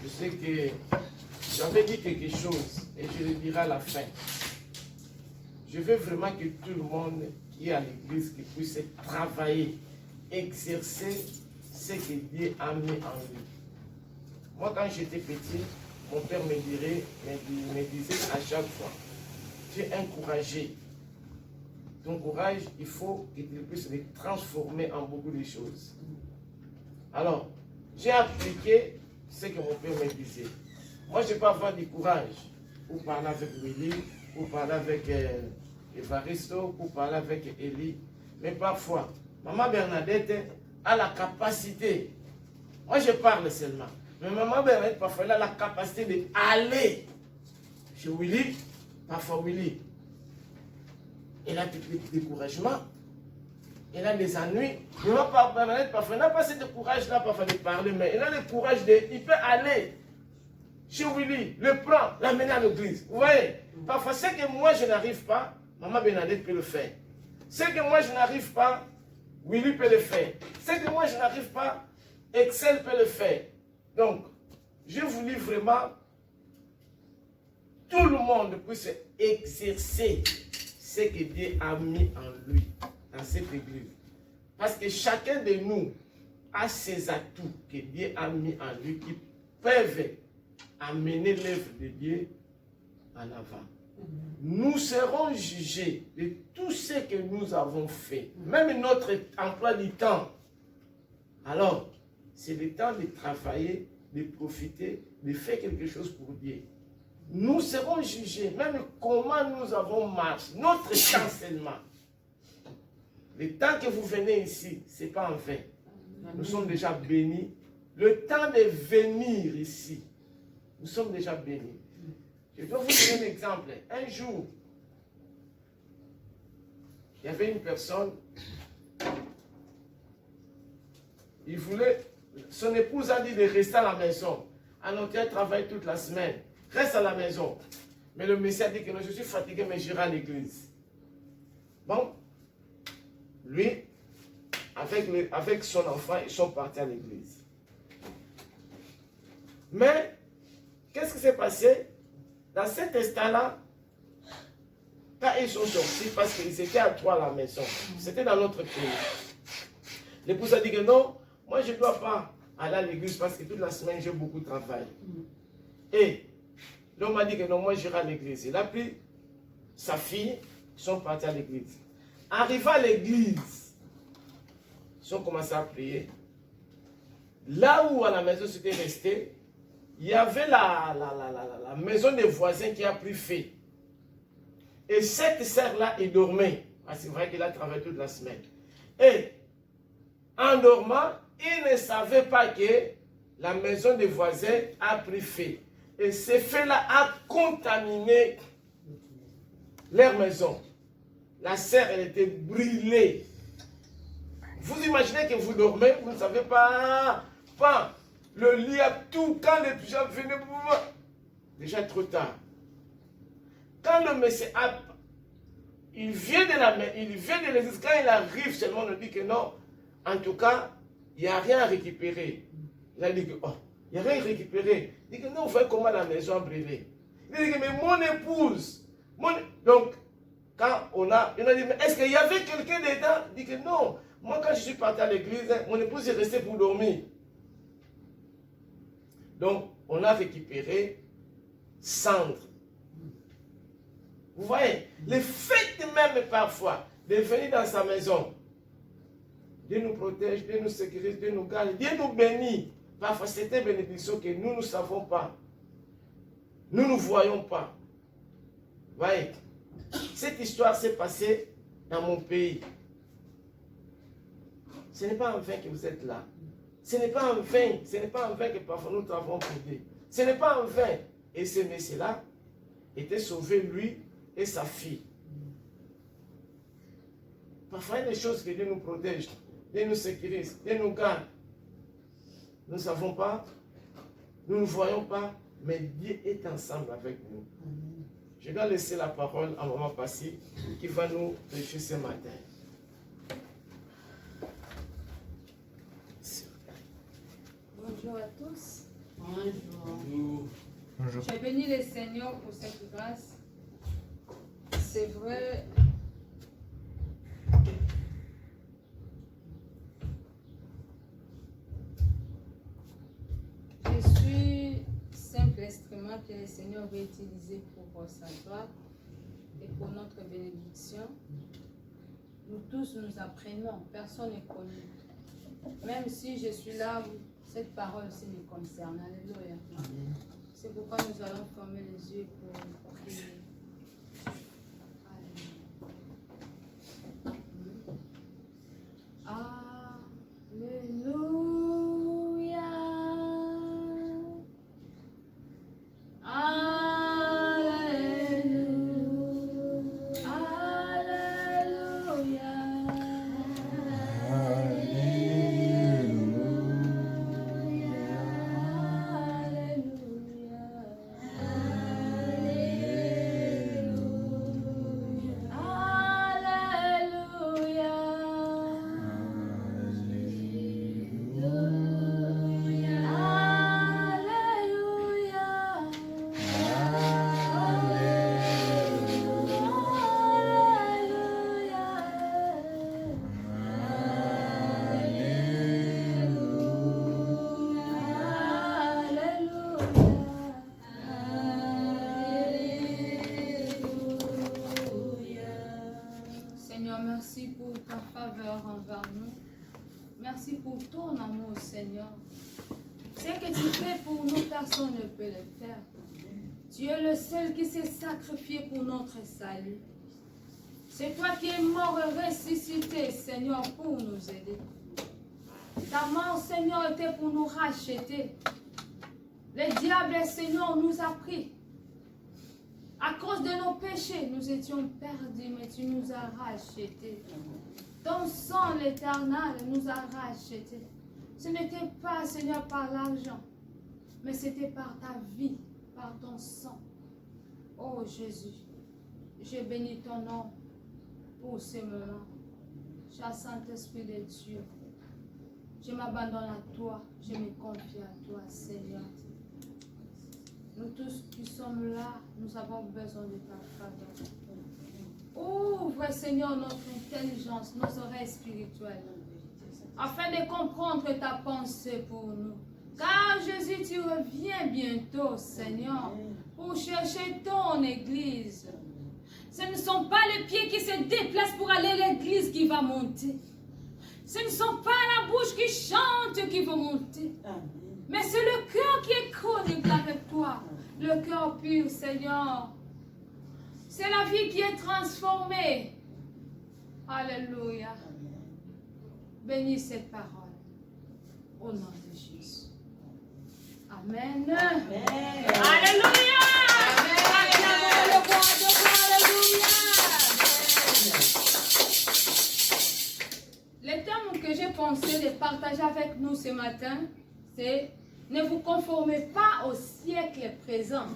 Je sais que j'avais dit quelque chose et je le dirai à la fin. Je veux vraiment que tout le monde qui est à l'église qui puisse travailler, exercer ce que Dieu a mis en lui. Moi, quand j'étais petit, mon père me disait à chaque fois, tu es encouragé. Ton courage, il faut que tu puisses le transformer en beaucoup de choses. Alors, j'ai appliqué ce que mon père me disait. Moi, je peux avoir du courage pour parler avec Willy, pour parler avec Evaristo, pour parler avec Elie. Mais parfois, Maman Bernadette a la capacité. Moi, je parle seulement. Mais Maman Bernadette, parfois, elle a la capacité d'aller chez Willy. Parfois, Willy, elle a des découragements. Elle a des ennuis. Maman Bernadette, parfois, elle n'a pas ce courage-là, parfois, de parler, mais elle a le courage de... Il peut aller chez Willy, le prend, l'amener à l'église. Vous voyez? Parfois, ce que moi, je n'arrive pas, Maman Bernadette peut le faire. Ce que moi, je n'arrive pas, Willy peut le faire. Ce que moi, je n'arrive pas, Excel peut le faire. Donc, je voulais vraiment tout le monde puisse exercer ce que Dieu a mis en lui, dans cette église. Parce que chacun de nous a ses atouts que Dieu a mis en lui qui peuvent amener l'œuvre de Dieu en avant. Nous serons jugés de tout ce que nous avons fait, même notre emploi du temps. Alors, c'est le temps de travailler, de profiter, de faire quelque chose pour Dieu. Nous serons jugés, même comment nous avons marché, notre temps seulement. Le temps que vous venez ici, ce n'est pas en vain. Nous sommes déjà bénis. Le temps de venir ici, nous sommes déjà bénis. Je dois vous donner un exemple. Un jour, il y avait une personne, il voulait, son épouse a dit de rester à la maison. Alors qu'elle travaille toute la semaine. Reste à la maison. Mais le Messie a dit que non, je suis fatigué, mais j'irai à l'église. Bon, lui, avec son enfant, ils sont partis à l'église. Mais, qu'est-ce qui s'est passé? Dans cet instant-là, quand ils sont sortis, parce qu'ils étaient à 3 à la maison, c'était dans notre pays. L'épouse a dit que non, moi je ne dois pas aller à l'église parce que toute la semaine j'ai beaucoup de travail. Et l'homme a dit que non, moi j'irai à l'église. Il a pris sa fille, ils sont partis à l'église. Arrivé à l'église, ils ont commencé à prier. Là où à la maison c'était resté, il y avait la maison des voisins qui a pris feu. Et cette sœur-là, elle dormait. Ah, c'est vrai qu'elle a travaillé toute la semaine. Et en dormant, il ne savait pas que la maison des voisins a pris feu. Et ce feu-là a contaminé leur maison. La sœur, elle était brûlée. Vous imaginez que vous dormez, vous ne savez pas, le lit a tout, quand les pyjamas venaient, déjà trop tard. Quand le monsieur il vient de l'église, quand il arrive seulement, on dit que non, en tout cas, il n'y a rien à récupérer. Il a dit que, oh, il n'y a rien à récupérer. Il dit que non, vous voyez comment la maison a brûlé. Il dit que, mais mon épouse, donc, quand il a dit, mais est-ce qu'il y avait quelqu'un dedans? Il dit que non, moi quand je suis parti à l'église, mon épouse est restée pour dormir. Donc, on a récupéré cendres. Vous voyez, le fait même parfois de venir dans sa maison, Dieu nous protège, Dieu nous sécurise, Dieu nous garde, Dieu nous bénit. Parfois, c'est une bénédiction que nous ne savons pas. Nous ne voyons pas. Vous voyez, cette histoire s'est passée dans mon pays. Ce n'est pas en vain que vous êtes là. Ce n'est pas en vain, que parfois nous travaillons pour Dieu. Ce n'est pas en vain. Et ce monsieur-là était sauvé, lui et sa fille. Parfois, il y a des choses que Dieu nous protège, Dieu nous sécurise, Dieu nous garde. Nous ne savons pas, nous ne voyons pas, mais Dieu est ensemble avec nous. Je dois laisser la parole à Maman Passy qui va nous prêcher ce matin. Bonjour à tous. Bonjour. Bonjour. Je bénis le Seigneur pour cette grâce. C'est vrai. Je suis simple instrument que le Seigneur veut utiliser pour sa gloire et pour notre bénédiction. Nous tous nous apprenons, personne n'est connu. Même si je suis là, cette parole aussi me concerne. Alléluia. C'est pourquoi nous allons fermer les yeux pour prier. Alléluia. Seigneur, merci pour ta faveur envers nous. Merci pour ton amour, Seigneur. Ce que tu fais pour nous, personne ne peut le faire. Tu es le seul qui s'est sacrifié pour notre salut. C'est toi qui es mort et ressuscité, Seigneur, pour nous aider. Ta mort, Seigneur, était pour nous racheter. Le diable, Seigneur, nous a pris. À cause de nos péchés, nous étions perdus, mais tu nous as rachetés. Ton sang, l'Éternel, nous a rachetés. Ce n'était pas, Seigneur, par l'argent, mais c'était par ta vie, par ton sang. Oh Jésus, je bénis ton nom pour ce moment. Cher Saint-Esprit de Dieu, je m'abandonne à toi, je me confie à toi, Seigneur. Nous tous qui sommes là, nous avons besoin de ta faveur. Ouvre, Seigneur, notre intelligence, nos oreilles spirituelles, afin de comprendre ta pensée pour nous. Car Jésus, tu reviens bientôt, Seigneur, pour chercher ton Église. Ce ne sont pas les pieds qui se déplacent pour aller à l'Église qui va monter. Ce ne sont pas la bouche qui chante qui va monter. Mais c'est le cœur qui est connecté avec toi. Le cœur pur, Seigneur. C'est la vie qui est transformée. Alléluia. Bénis cette parole. Au nom de Jésus. Amen. Amen. Alléluia. Le thème que j'ai pensé de partager avec nous ce matin, c'est « Ne vous conformez pas au siècle présent ».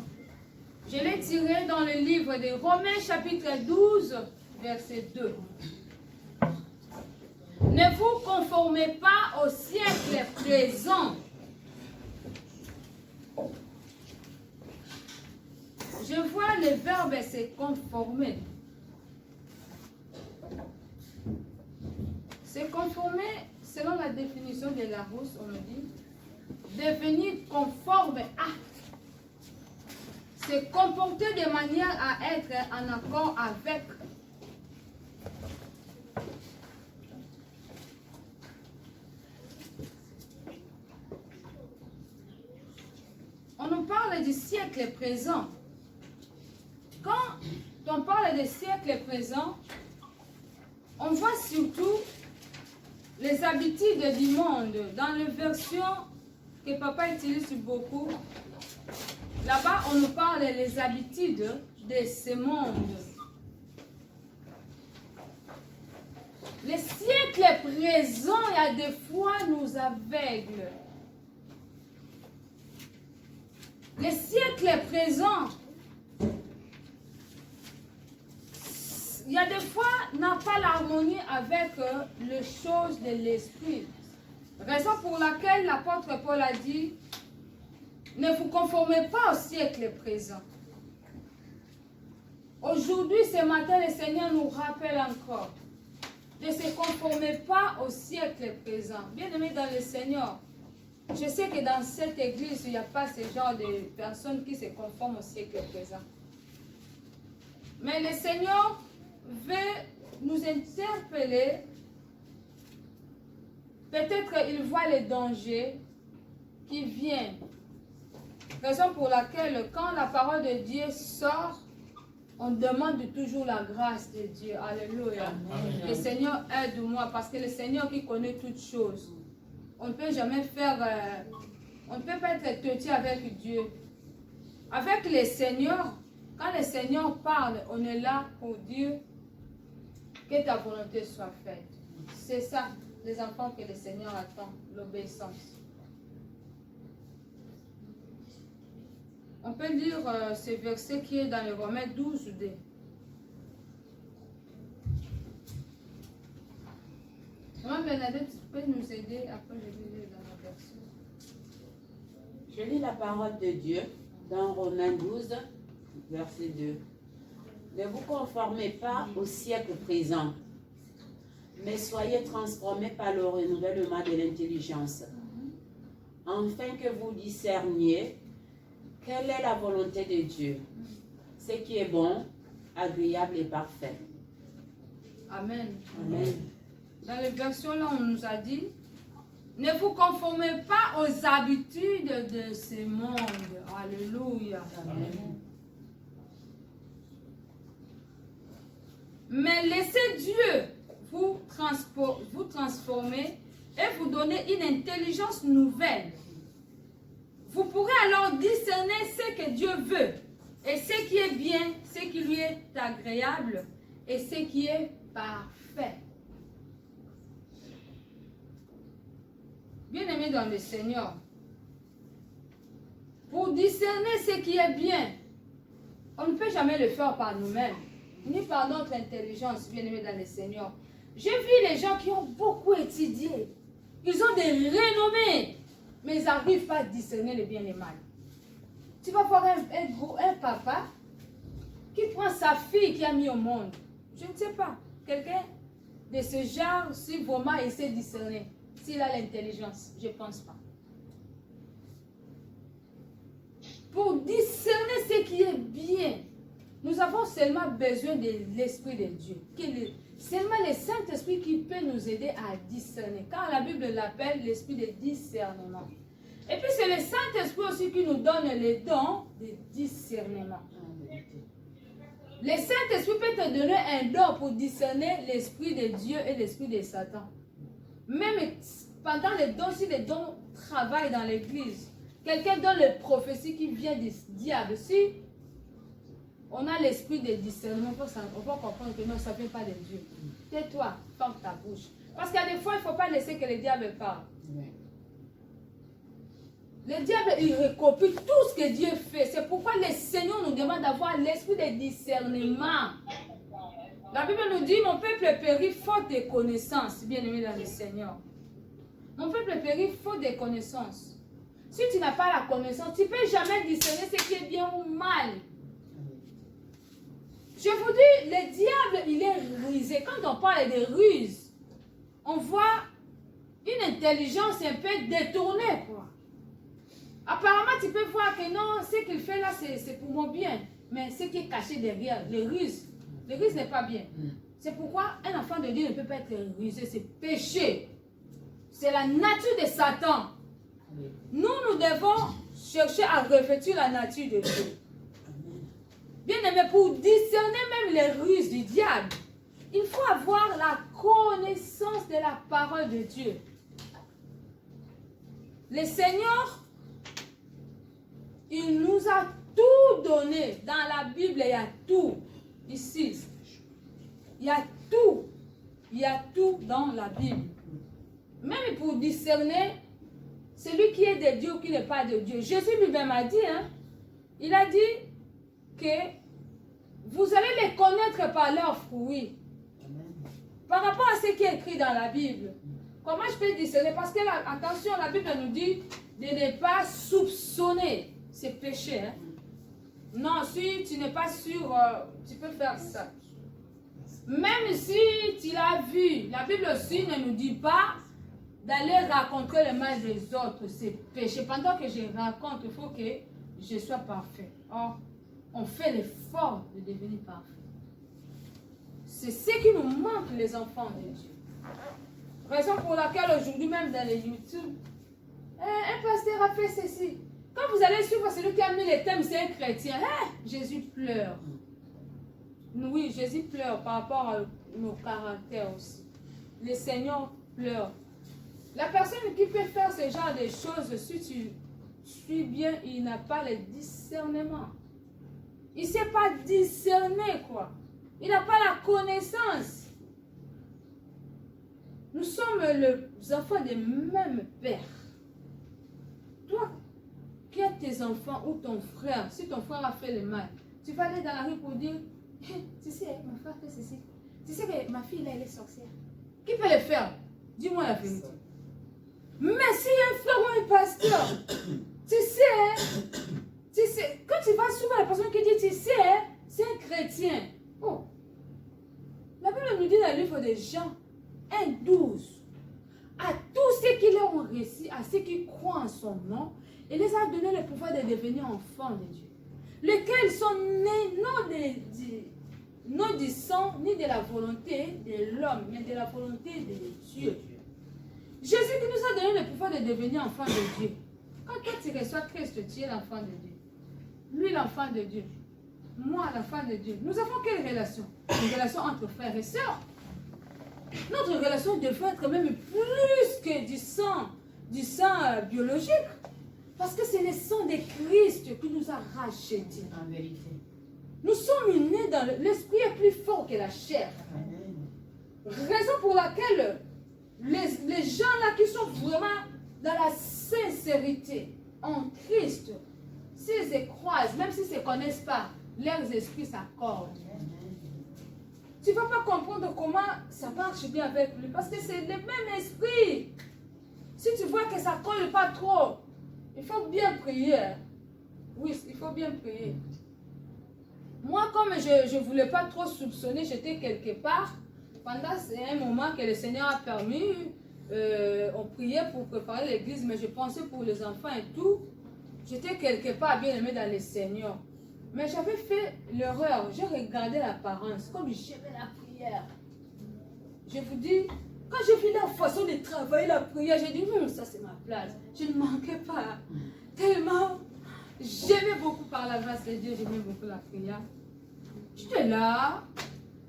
Je l'ai tiré dans le livre de Romains chapitre 12, verset 2. Ne vous conformez pas au siècle présent. Je vois le verbe « se conformer ». Se conformer, selon la définition de Larousse, on nous dit devenir conforme à, se comporter de manière à être en accord avec. On nous parle du siècle présent. Quand on parle du siècle présent, on voit surtout les habitudes du monde. Dans les versions que papa utilise beaucoup, là-bas on nous parle des habitudes de ce monde. Le siècle présent, il y a des fois, nous aveugle. Le siècle présent, il y a des fois, n'a pas l'harmonie avec les choses de l'esprit. Raison pour laquelle l'apôtre Paul a dit, Ne vous conformez pas au siècle présent. Aujourd'hui, ce matin, le Seigneur nous rappelle encore. Ne se conformez pas au siècle présent. Bien-aimés dans le Seigneur, je sais que dans cette église, il n'y a pas ce genre de personnes qui se conforment au siècle présent. Mais le Seigneur veut nous interpeller. Peut-être qu'il voit les dangers qui viennent. Raison pour laquelle, quand la parole de Dieu sort, on demande toujours la grâce de Dieu. Alléluia. Amen. Le Seigneur aide-moi parce que le Seigneur qui connaît toutes choses. On ne peut jamais faire... on ne peut pas être têtu avec Dieu. Avec le Seigneur, quand le Seigneur parle, on est là pour dire que ta volonté soit faite. C'est ça, les enfants, que le Seigneur attend, l'obéissance. On peut lire ce verset qui est dans le Romains 12:2. Maman Bernadette, tu peux nous aider? Après, je vais lire dans la version. Je lis la parole de Dieu dans Romains 12, verset 2. Ne vous conformez pas au siècle présent, mais soyez transformés par le renouvellement de l'intelligence, afin que vous discerniez quelle est la volonté de Dieu, ce qui est bon, agréable et parfait. Amen. Amen. Dans les versions là, on nous a dit, ne vous conformez pas aux habitudes de ce monde. Alléluia. Amen. Mais laissez Dieu vous transformer et vous donner une intelligence nouvelle. Vous pourrez alors discerner ce que Dieu veut et ce qui est bien, ce qui lui est agréable et ce qui est parfait. Bien-aimés dans le Seigneur, pour discerner ce qui est bien, on ne peut jamais le faire par nous-mêmes, ni par notre intelligence, bien-aimés dans le Seigneur. J'ai vu les gens qui ont beaucoup étudié, ils ont des renommées, mais ils n'arrivent pas à discerner le bien et le mal. Tu vas voir un papa qui prend sa fille qui a mis au monde. Je ne sais pas, quelqu'un de ce genre, si vraiment il sait discerner, s'il a l'intelligence, je ne pense pas. Pour discerner ce qui est bien, nous avons seulement besoin de l'Esprit de Dieu. Seulement le Saint-Esprit qui peut nous aider à discerner. Quand la Bible l'appelle l'Esprit de discernement. Et puis c'est le Saint-Esprit aussi qui nous donne les dons de discernement. Le Saint-Esprit peut te donner un don pour discerner l'Esprit de Dieu et l'Esprit de Satan. Même pendant les dons, si les dons travaillent dans l'église, quelqu'un donne les prophéties qui vient du diable. Si on a l'esprit de discernement, on va comprendre que non, ça ne vient pas de Dieu. Tais-toi, ferme ta bouche. Parce qu'il y a des fois, il ne faut pas laisser que le diable parle. Le diable, il recopie tout ce que Dieu fait. C'est pourquoi le Seigneur nous demande d'avoir l'esprit de discernement. La Bible nous dit, mon peuple périt faute de connaissances, bien-aimé dans le Seigneur. Mon peuple périt faute de connaissances. Si tu n'as pas la connaissance, tu ne peux jamais discerner ce qui est bien ou mal. Je vous dis, le diable, il est rusé. Quand on parle de ruse, on voit une intelligence un peu détournée, quoi. Apparemment, tu peux voir que non, ce qu'il fait là, c'est pour mon bien. Mais ce qui est caché derrière, les ruses n'est pas bien. C'est pourquoi un enfant de Dieu ne peut pas être rusé, c'est péché. C'est la nature de Satan. Nous devons chercher à revêtir la nature de Dieu. Bien aimé, pour discerner même les ruses du diable, il faut avoir la connaissance de la parole de Dieu. Le Seigneur, il nous a tout donné. Dans la Bible, il y a tout. Ici, il y a tout. Il y a tout dans la Bible. Même pour discerner celui qui est de Dieu ou qui n'est pas de Dieu. Jésus lui-même a dit, il a dit que vous allez les connaître par leurs fruits. Par rapport à ce qui est écrit dans la Bible. Comment je peux discerner? Parce que, attention, la Bible nous dit de ne pas soupçonner ces péchés. Hein. Non, si tu n'es pas sûr, tu peux faire ça. Même si tu l'as vu, la Bible aussi ne nous dit pas d'aller raconter le mal des autres, ces péchés. Pendant que je raconte, il faut que je sois parfait. Or, on fait l'effort de devenir parfait. C'est ce qui nous manque, les enfants de Dieu. Raison pour laquelle aujourd'hui, même dans les YouTube, un pasteur a fait ceci. Quand vous allez suivre celui qui a mis les thèmes, c'est un chrétien. Jésus pleure. Oui, Jésus pleure par rapport à nos caractères aussi. Le Seigneur pleure. La personne qui peut faire ce genre de choses, si tu suis bien, il n'a pas le discernement. Il ne sait pas discerner, quoi. Il n'a pas la connaissance. Nous sommes les enfants des mêmes pères. Toi, qui as tes enfants ou ton frère, si ton frère a fait le mal, tu vas aller dans la rue pour dire, tu sais, mon frère fait ceci. Tu sais que ma fille, là, elle est sorcière. Qui peut le faire? Dis-moi la vérité. Mais si un frère ou un pasteur, tu sais, quand tu vas souvent la personne qui dit, tu sais, c'est un chrétien. Oh, la Bible nous dit dans le livre de Jean 1,12, à tous ceux qui leur ont réussi, à ceux qui croient en son nom, il les a donné le pouvoir de devenir enfants de Dieu, lesquels sont nés non du sang, ni de la volonté de l'homme, mais de la volonté de Dieu. Jésus qui nous a donné le pouvoir de devenir enfant de Dieu. Quand toi tu reçois Christ, tu es l'enfant de Dieu. Lui l'enfant de Dieu. Moi l'enfant de Dieu. Nous avons quelle relation? Une relation entre frères et sœurs. Notre relation devrait être même plus que du sang biologique. Parce que c'est le sang de Christ qui nous a rachetés. En vérité. Nous sommes nés dans l'esprit est plus fort que la chair. Raison pour laquelle les gens là qui sont vraiment dans la sincérité en Christ, s'ils se croisent, même s'ils ne se connaissent pas, leurs esprits s'accordent. Tu ne vas pas comprendre comment ça marche bien avec lui, parce que c'est le même esprit. Si tu vois que ça ne colle pas trop, il faut bien prier. Oui, il faut bien prier. Moi, comme je ne voulais pas trop soupçonner, j'étais quelque part. Pendant un moment que le Seigneur a permis, on priait pour préparer l'église, mais je pensais pour les enfants et tout. J'étais quelque part bien aimé dans le Seigneur. Mais j'avais fait l'erreur, j'ai regardé l'apparence, comme j'aimais la prière. Je vous dis, quand j'ai vu la façon de travailler la prière, j'ai dit, ça c'est ma place. Je ne manquais pas. Tellement, j'aimais beaucoup par la grâce de Dieu, j'aimais beaucoup la prière. J'étais là.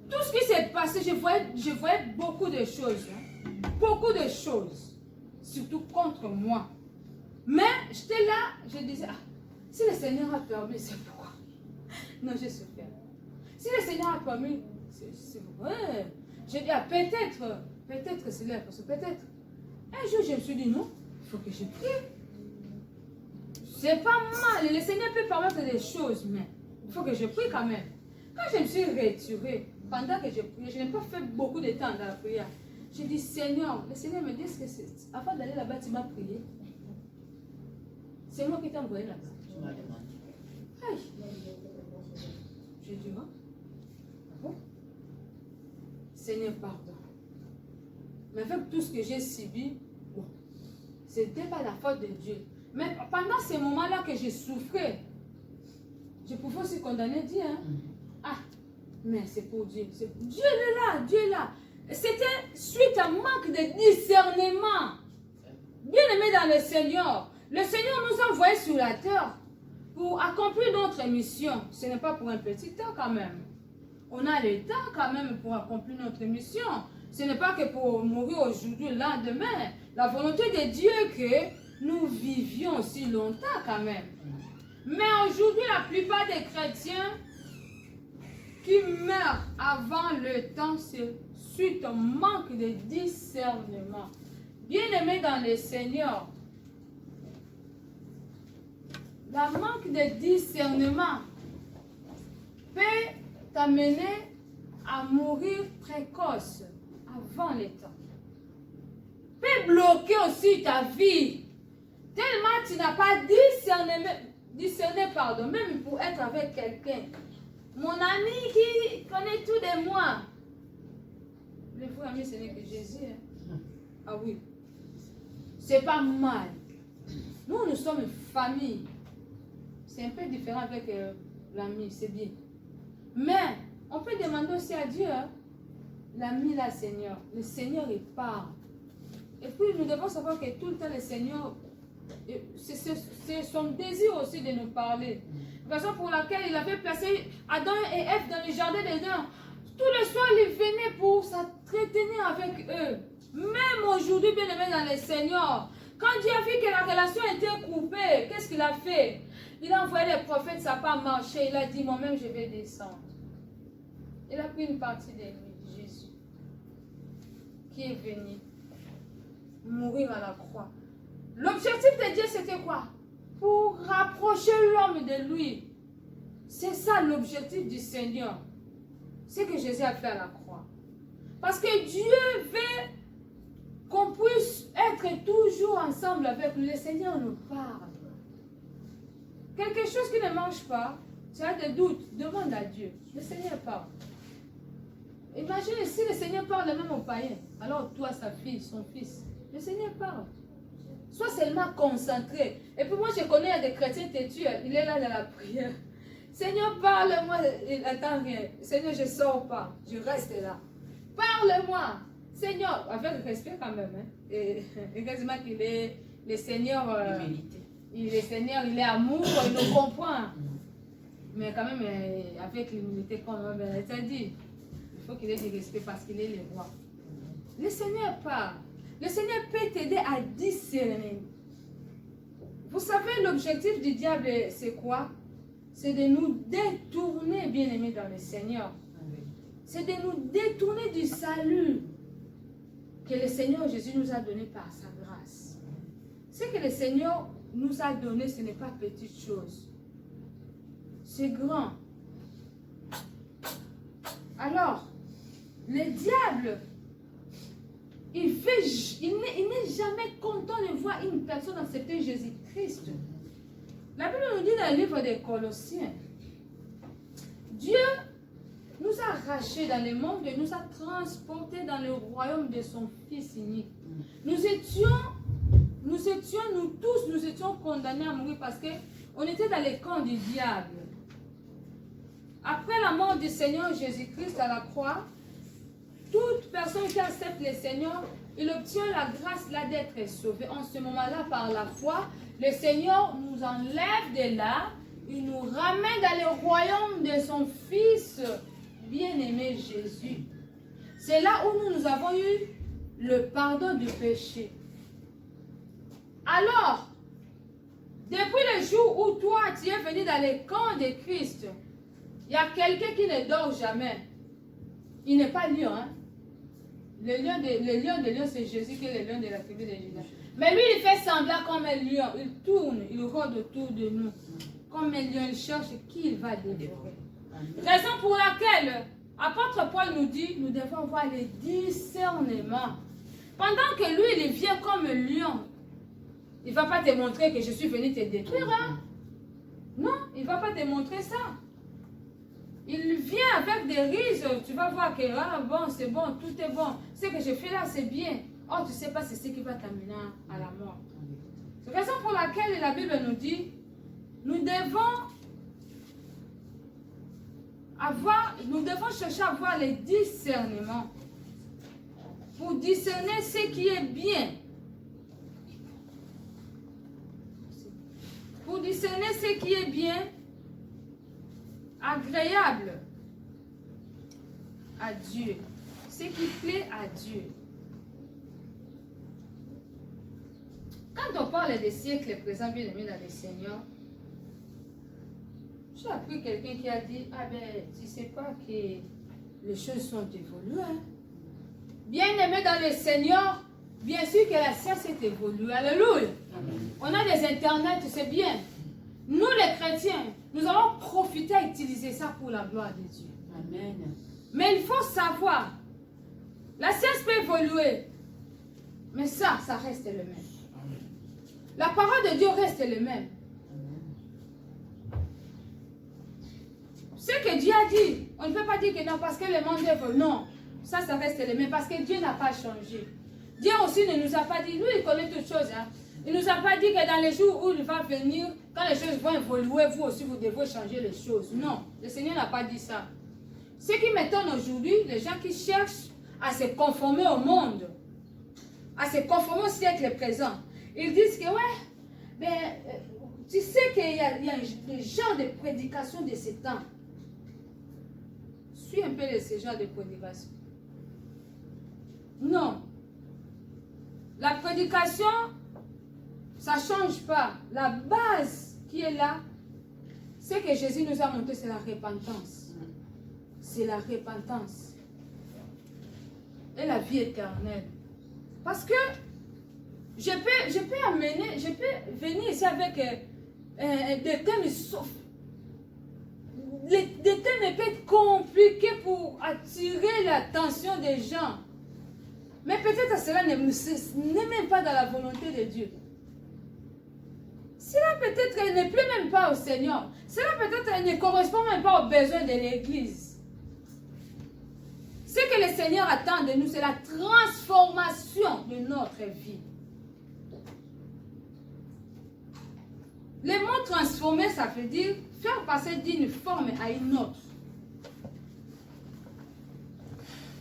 Tout ce qui s'est passé, je voyais beaucoup de choses. Beaucoup de choses. Surtout contre moi. Mais j'étais là, je disais, si le Seigneur a permis, c'est pourquoi. Non, j'ai souffert. Si le Seigneur a permis, c'est vrai. J'ai dit, peut-être que c'est là, parce que peut-être. Un jour, je me suis dit, non, il faut que je prie. C'est pas mal, le Seigneur peut permettre des choses, mais il faut que je prie quand même. Quand je me suis retirée, pendant que je priais, je n'ai pas fait beaucoup de temps dans la prière. J'ai dit, Seigneur, le Seigneur me dit que c'est. Avant d'aller là-bas, tu m'as prié. C'est moi qui t'ai envoyé là-bas. Tu m'as demandé. Aïe. J'ai dit, bon. Seigneur, pardon. Mais avec tout ce que j'ai subi, bon, ce n'était pas la faute de Dieu. Mais pendant ces moments-là que j'ai souffert, je pouvais aussi condamner Dieu. Hein? Mais c'est pour Dieu. Dieu est là, Dieu est là. C'était suite à un manque de discernement. Bien aimé dans le Seigneur. Le Seigneur nous a envoyés sur la terre pour accomplir notre mission. Ce n'est pas pour un petit temps quand même. On a le temps quand même pour accomplir notre mission. Ce n'est pas que pour mourir aujourd'hui, le lendemain. La volonté de Dieu est que nous vivions aussi longtemps quand même. Mais aujourd'hui, la plupart des chrétiens qui meurent avant le temps, c'est suite au manque de discernement. Bien-aimé dans le Seigneur, le manque de discernement peut t'amener à mourir précoce avant le temps. Peut bloquer aussi ta vie. Tellement tu n'as pas discerné, pardon, même pour être avec quelqu'un. Mon ami qui connaît tout de moi. Le frère ami, ce n'est que Jésus. Hein. Ah oui. C'est pas mal. Nous sommes une famille. C'est un peu différent avec l'ami, c'est bien. Mais on peut demander aussi à Dieu, hein, l'ami, la Seigneur. Le Seigneur, il parle. Et puis nous devons savoir que tout le temps, le Seigneur, c'est son désir aussi de nous parler. Raison pour laquelle il avait placé Adam et Ève dans le jardin d'Éden. Tout le soir, il venait pour s'entretenir avec eux. Même aujourd'hui, bien aimé dans le Seigneur, quand Dieu a vu que la relation était coupée, qu'est-ce qu'il a fait? Il a envoyé les prophètes, ça n'a pas marché. Il a dit, moi-même, je vais descendre. Il a pris une partie de lui, Jésus, qui est venu mourir à la croix. L'objectif de Dieu, c'était quoi? Pour rapprocher l'homme de lui. C'est ça l'objectif du Seigneur. C'est que Jésus a fait à la croix. Parce que Dieu veut qu'on puisse être toujours ensemble avec lui. Le Seigneur nous parle. Quelque chose qui ne marche pas, tu as des doutes, demande à Dieu. Le Seigneur parle. Imagine si le Seigneur parle même au païen. Alors toi, sa fille, son fils, le Seigneur parle. Sois seulement concentré. Et puis moi, je connais des chrétiens têtus. Il est là dans la prière. Seigneur, parle-moi. Il n'attend rien. Seigneur, je ne sors pas. Je reste là. Parle-moi. Seigneur, avec respect quand même. Hein. Et quasiment qu'il est le Seigneur. Le Seigneur, il est amour, il nous comprend. Mais quand même, avec l'humilité qu'on a dit, il faut qu'il ait du respect parce qu'il est le roi. Le Seigneur parle. Le Seigneur peut t'aider à discerner. Vous savez, l'objectif du diable, c'est quoi? C'est de nous détourner, bien-aimés dans le Seigneur. C'est de nous détourner du salut que le Seigneur Jésus nous a donné par sa grâce. Ce que le Seigneur nous a donné, ce n'est pas petite chose. C'est grand. Alors, le diable, il n'est jamais content de voir une personne accepter Jésus-Christ. La Bible nous dit dans le livre des Colossiens, Dieu nous a arrachés dans le monde et nous a transportés dans le royaume de son Fils unique. Nous étions condamnés à mourir parce qu'on était dans les camps du diable. Après la mort du Seigneur Jésus-Christ à la croix, toute personne qui accepte le Seigneur, il obtient la grâce là d'être sauvé. En ce moment-là, par la foi, le Seigneur nous enlève de là, il nous ramène dans le royaume de son Fils bien-aimé Jésus. C'est là où nous avons eu le pardon du péché. Alors, depuis le jour où toi, tu es venu dans le camp de Christ, il y a quelqu'un qui ne dort jamais. Il n'est pas lion, hein? Le lion de lion, c'est Jésus qui est le lion de la tribu de Juda. Mais lui, il fait semblant comme un lion. Il tourne, il rôde autour de nous. Comme un lion, il cherche qui il va dévorer. Raison pour laquelle apôtre Paul nous dit, nous devons avoir le discernement. Pendant que lui, il vient comme un lion, il ne va pas te montrer que je suis venu te détruire. Hein? Non, il ne va pas te montrer ça. Il vient avec des rises, tu vas voir que ah, bon, c'est bon, tout est bon. Ce que je fais là, c'est bien. Oh, tu ne sais pas, c'est ce qui va t'amener à la mort. C'est la raison pour laquelle la Bible nous dit, nous devons chercher à avoir le discernement pour discerner ce qui est bien. Pour discerner ce qui est bien, agréable à Dieu, ce qui plaît à Dieu. Quand on parle des siècles présents, bien aimés dans le Seigneur, j'ai appris quelqu'un qui a dit, ah ben, tu ne sais pas que les choses sont évoluées. Hein? Bien aimé dans le Seigneur, bien sûr que la science est évoluée. Alléluia. On a des internets, c'est bien. Nous les chrétiens, nous allons profiter à utiliser ça pour la gloire de Dieu. Amen. Mais il faut savoir, la science peut évoluer, mais ça reste le même. La parole de Dieu reste le même. Ce que Dieu a dit, on ne peut pas dire que non, parce que le monde est non. Ça reste le même, parce que Dieu n'a pas changé. Dieu aussi ne nous a pas dit, lui, il connaît toutes choses. Hein. Il ne nous a pas dit que dans les jours où il va venir, quand les choses vont évoluer, vous aussi, vous devez changer les choses. Non, le Seigneur n'a pas dit ça. Ce qui m'étonne aujourd'hui, les gens qui cherchent à se conformer au monde, à se conformer au siècle présent, ils disent que, ouais, ben, tu sais qu'il y a des genres de prédication de ces temps. Suis un peu de ce genre de prédication. Non. La prédication, ça ne change pas. La base qui est là, c'est que Jésus nous a montré, c'est la repentance. C'est la repentance. Et la vie éternelle. Parce que je peux venir ici avec des thèmes sauf. Des thèmes peuvent être compliqués pour attirer l'attention des gens. Mais peut-être cela n'est même pas dans la volonté de Dieu. Cela peut-être ne plaît même pas au Seigneur. Cela peut-être ne correspond même pas aux besoins de l'Église. Ce que le Seigneur attend de nous, c'est la transformation de notre vie. Le mot transformer, ça veut dire faire passer d'une forme à une autre.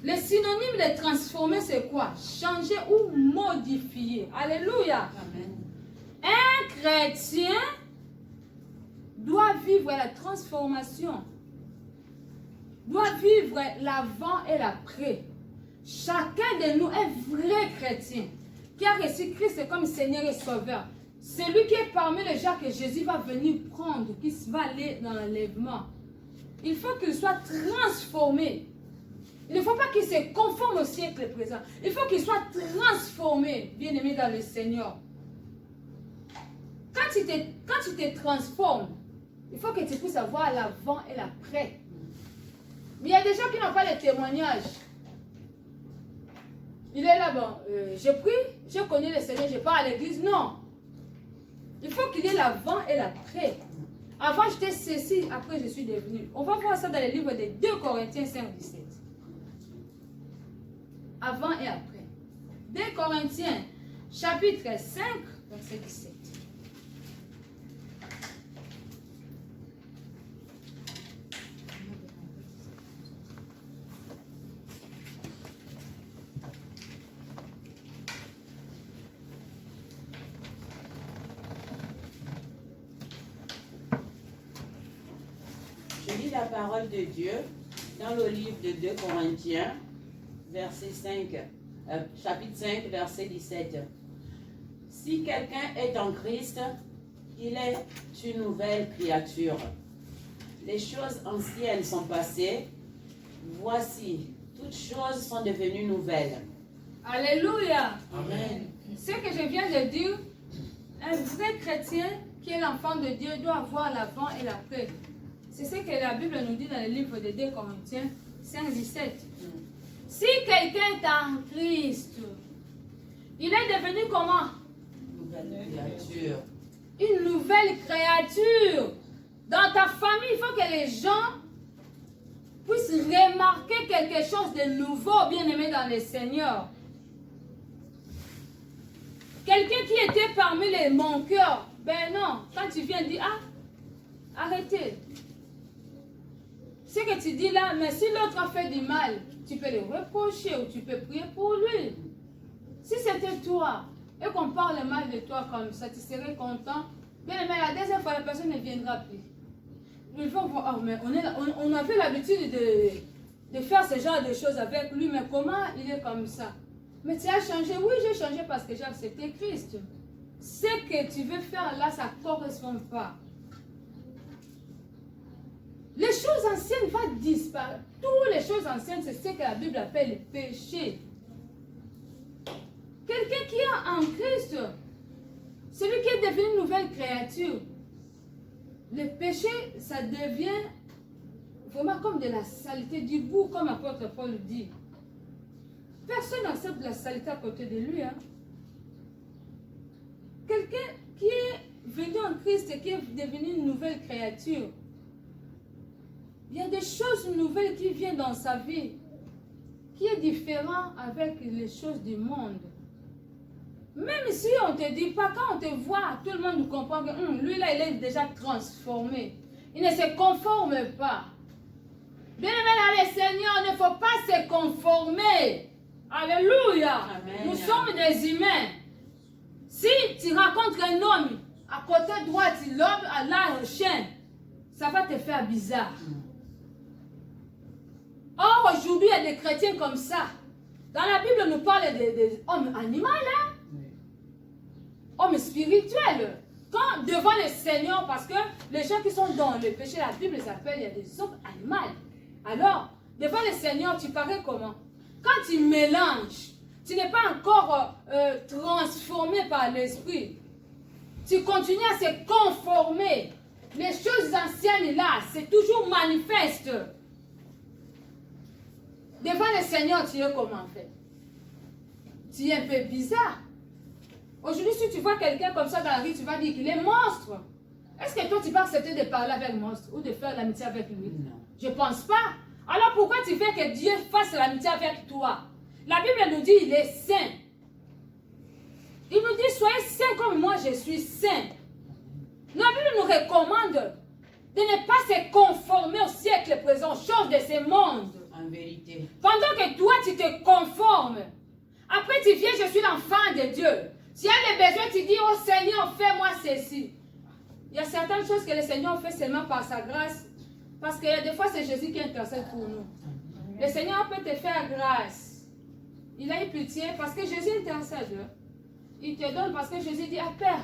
Le synonyme de transformer, c'est quoi? Changer ou modifier. Alléluia. Amen. Un chrétien doit vivre la transformation. Doit vivre l'avant et l'après. Chacun de nous est vrai chrétien qui a reçu Christ comme Seigneur et Sauveur. Celui qui est parmi les gens que Jésus va venir prendre, qui va aller dans l'enlèvement. Il faut qu'il soit transformé. Il ne faut pas qu'il se conforme au siècle présent. Il faut qu'il soit transformé, bien-aimé dans le Seigneur. Quand tu te transformes, il faut que tu puisses avoir l'avant et l'après. Mais il y a des gens qui n'ont pas le témoignage. Il est là, bon, je prie, je connais le Seigneur, je pars à l'église. Non. Il faut qu'il y ait l'avant et l'après. Avant, j'étais ceci, après, je suis devenu. On va voir ça dans le livre de 2 Corinthiens 5, 17. Avant et après. 2 Corinthiens, chapitre 5, verset 17. Je lis la parole de Dieu dans le livre de 2 Corinthiens, chapitre 5, verset 17. Si quelqu'un est en Christ, il est une nouvelle créature. Les choses anciennes sont passées. Voici, toutes choses sont devenues nouvelles. Alléluia. Amen. Ce que je viens de dire, un vrai chrétien qui est l'enfant de Dieu doit avoir l'avant et l'après. C'est ce que la Bible nous dit dans le livre de 2 Corinthiens 5, 17. Si quelqu'un est en Christ, il est devenu comment? Nouvelle créature. Une nouvelle créature. Dans ta famille, il faut que les gens puissent remarquer quelque chose de nouveau, bien aimé dans le Seigneur. Quelqu'un qui était parmi les manqueurs, ben non, quand tu viens dire, ah, arrêtez. Ce que tu dis là, mais si l'autre a fait du mal, tu peux le reprocher ou tu peux prier pour lui. Si c'était toi et qu'on parle mal de toi comme ça, tu serais content. Bien, mais la deuxième fois, la personne ne viendra plus. Ils vont voir, oh, mais on avait l'habitude de faire ce genre de choses avec lui, mais comment il est comme ça? Mais tu as changé? Oui, j'ai changé parce que j'ai accepté Christ. Ce que tu veux faire là, ça ne correspond pas. Les choses anciennes vont disparaître. Toutes les choses anciennes, c'est ce que la Bible appelle le péché. Quelqu'un qui est en Christ, celui qui est devenu une nouvelle créature, le péché, ça devient vraiment comme de la saleté, du bout, comme l'apôtre Paul dit. Personne n'accepte la saleté à côté de lui. Hein. Quelqu'un venu en Christ et qui est devenu une nouvelle créature, il y a des choses nouvelles qui viennent dans sa vie, qui est différent avec les choses du monde. Même si on ne te dit pas, quand on te voit, tout le monde comprend que lui là, il est déjà transformé. Il ne se conforme pas. Bien aimé dans le Seigneur, il ne faut pas se conformer. Alléluia. Amen. Nous sommes des humains. Si tu rencontres un homme, à côté droit, l'homme a l'air chien, ça va te faire bizarre. Or, aujourd'hui, il y a des chrétiens comme ça. Dans la Bible, on nous parle des hommes animaux, hein? Hommes spirituels. Quand devant le Seigneur, parce que les gens qui sont dans le péché, la Bible les appelle, il y a des hommes animaux. Alors, devant le Seigneur, tu parais comment? Quand tu mélanges, tu n'es pas encore transformé par l'Esprit. Tu continues à se conformer. Les choses anciennes là, c'est toujours manifeste. Devant le Seigneur, tu es comment fait? Tu es un peu bizarre. Aujourd'hui, si tu vois quelqu'un comme ça dans la rue, tu vas dire qu'il est monstre. Est-ce que toi, tu vas accepter de parler avec le monstre ou de faire l'amitié avec lui? Non. Je ne pense pas. Alors pourquoi tu fais que Dieu fasse l'amitié avec toi? La Bible nous dit il est saint. Il nous dit soyez saints comme moi je suis saint. La Bible nous recommande de ne pas se conformer au siècle présent, aux choses de ce monde. En vérité. Pendant que toi tu te conformes, après tu viens, je suis l'enfant de Dieu. S'il y a des besoins, tu dis oh Seigneur, fais-moi ceci. Il y a certaines choses que le Seigneur fait seulement par sa grâce. Parce que des fois, c'est Jésus qui intercède pour nous. Le Seigneur peut te faire grâce. Il a eu pitié parce que Jésus intercède. Il te donne parce que Jésus dit, ah Père,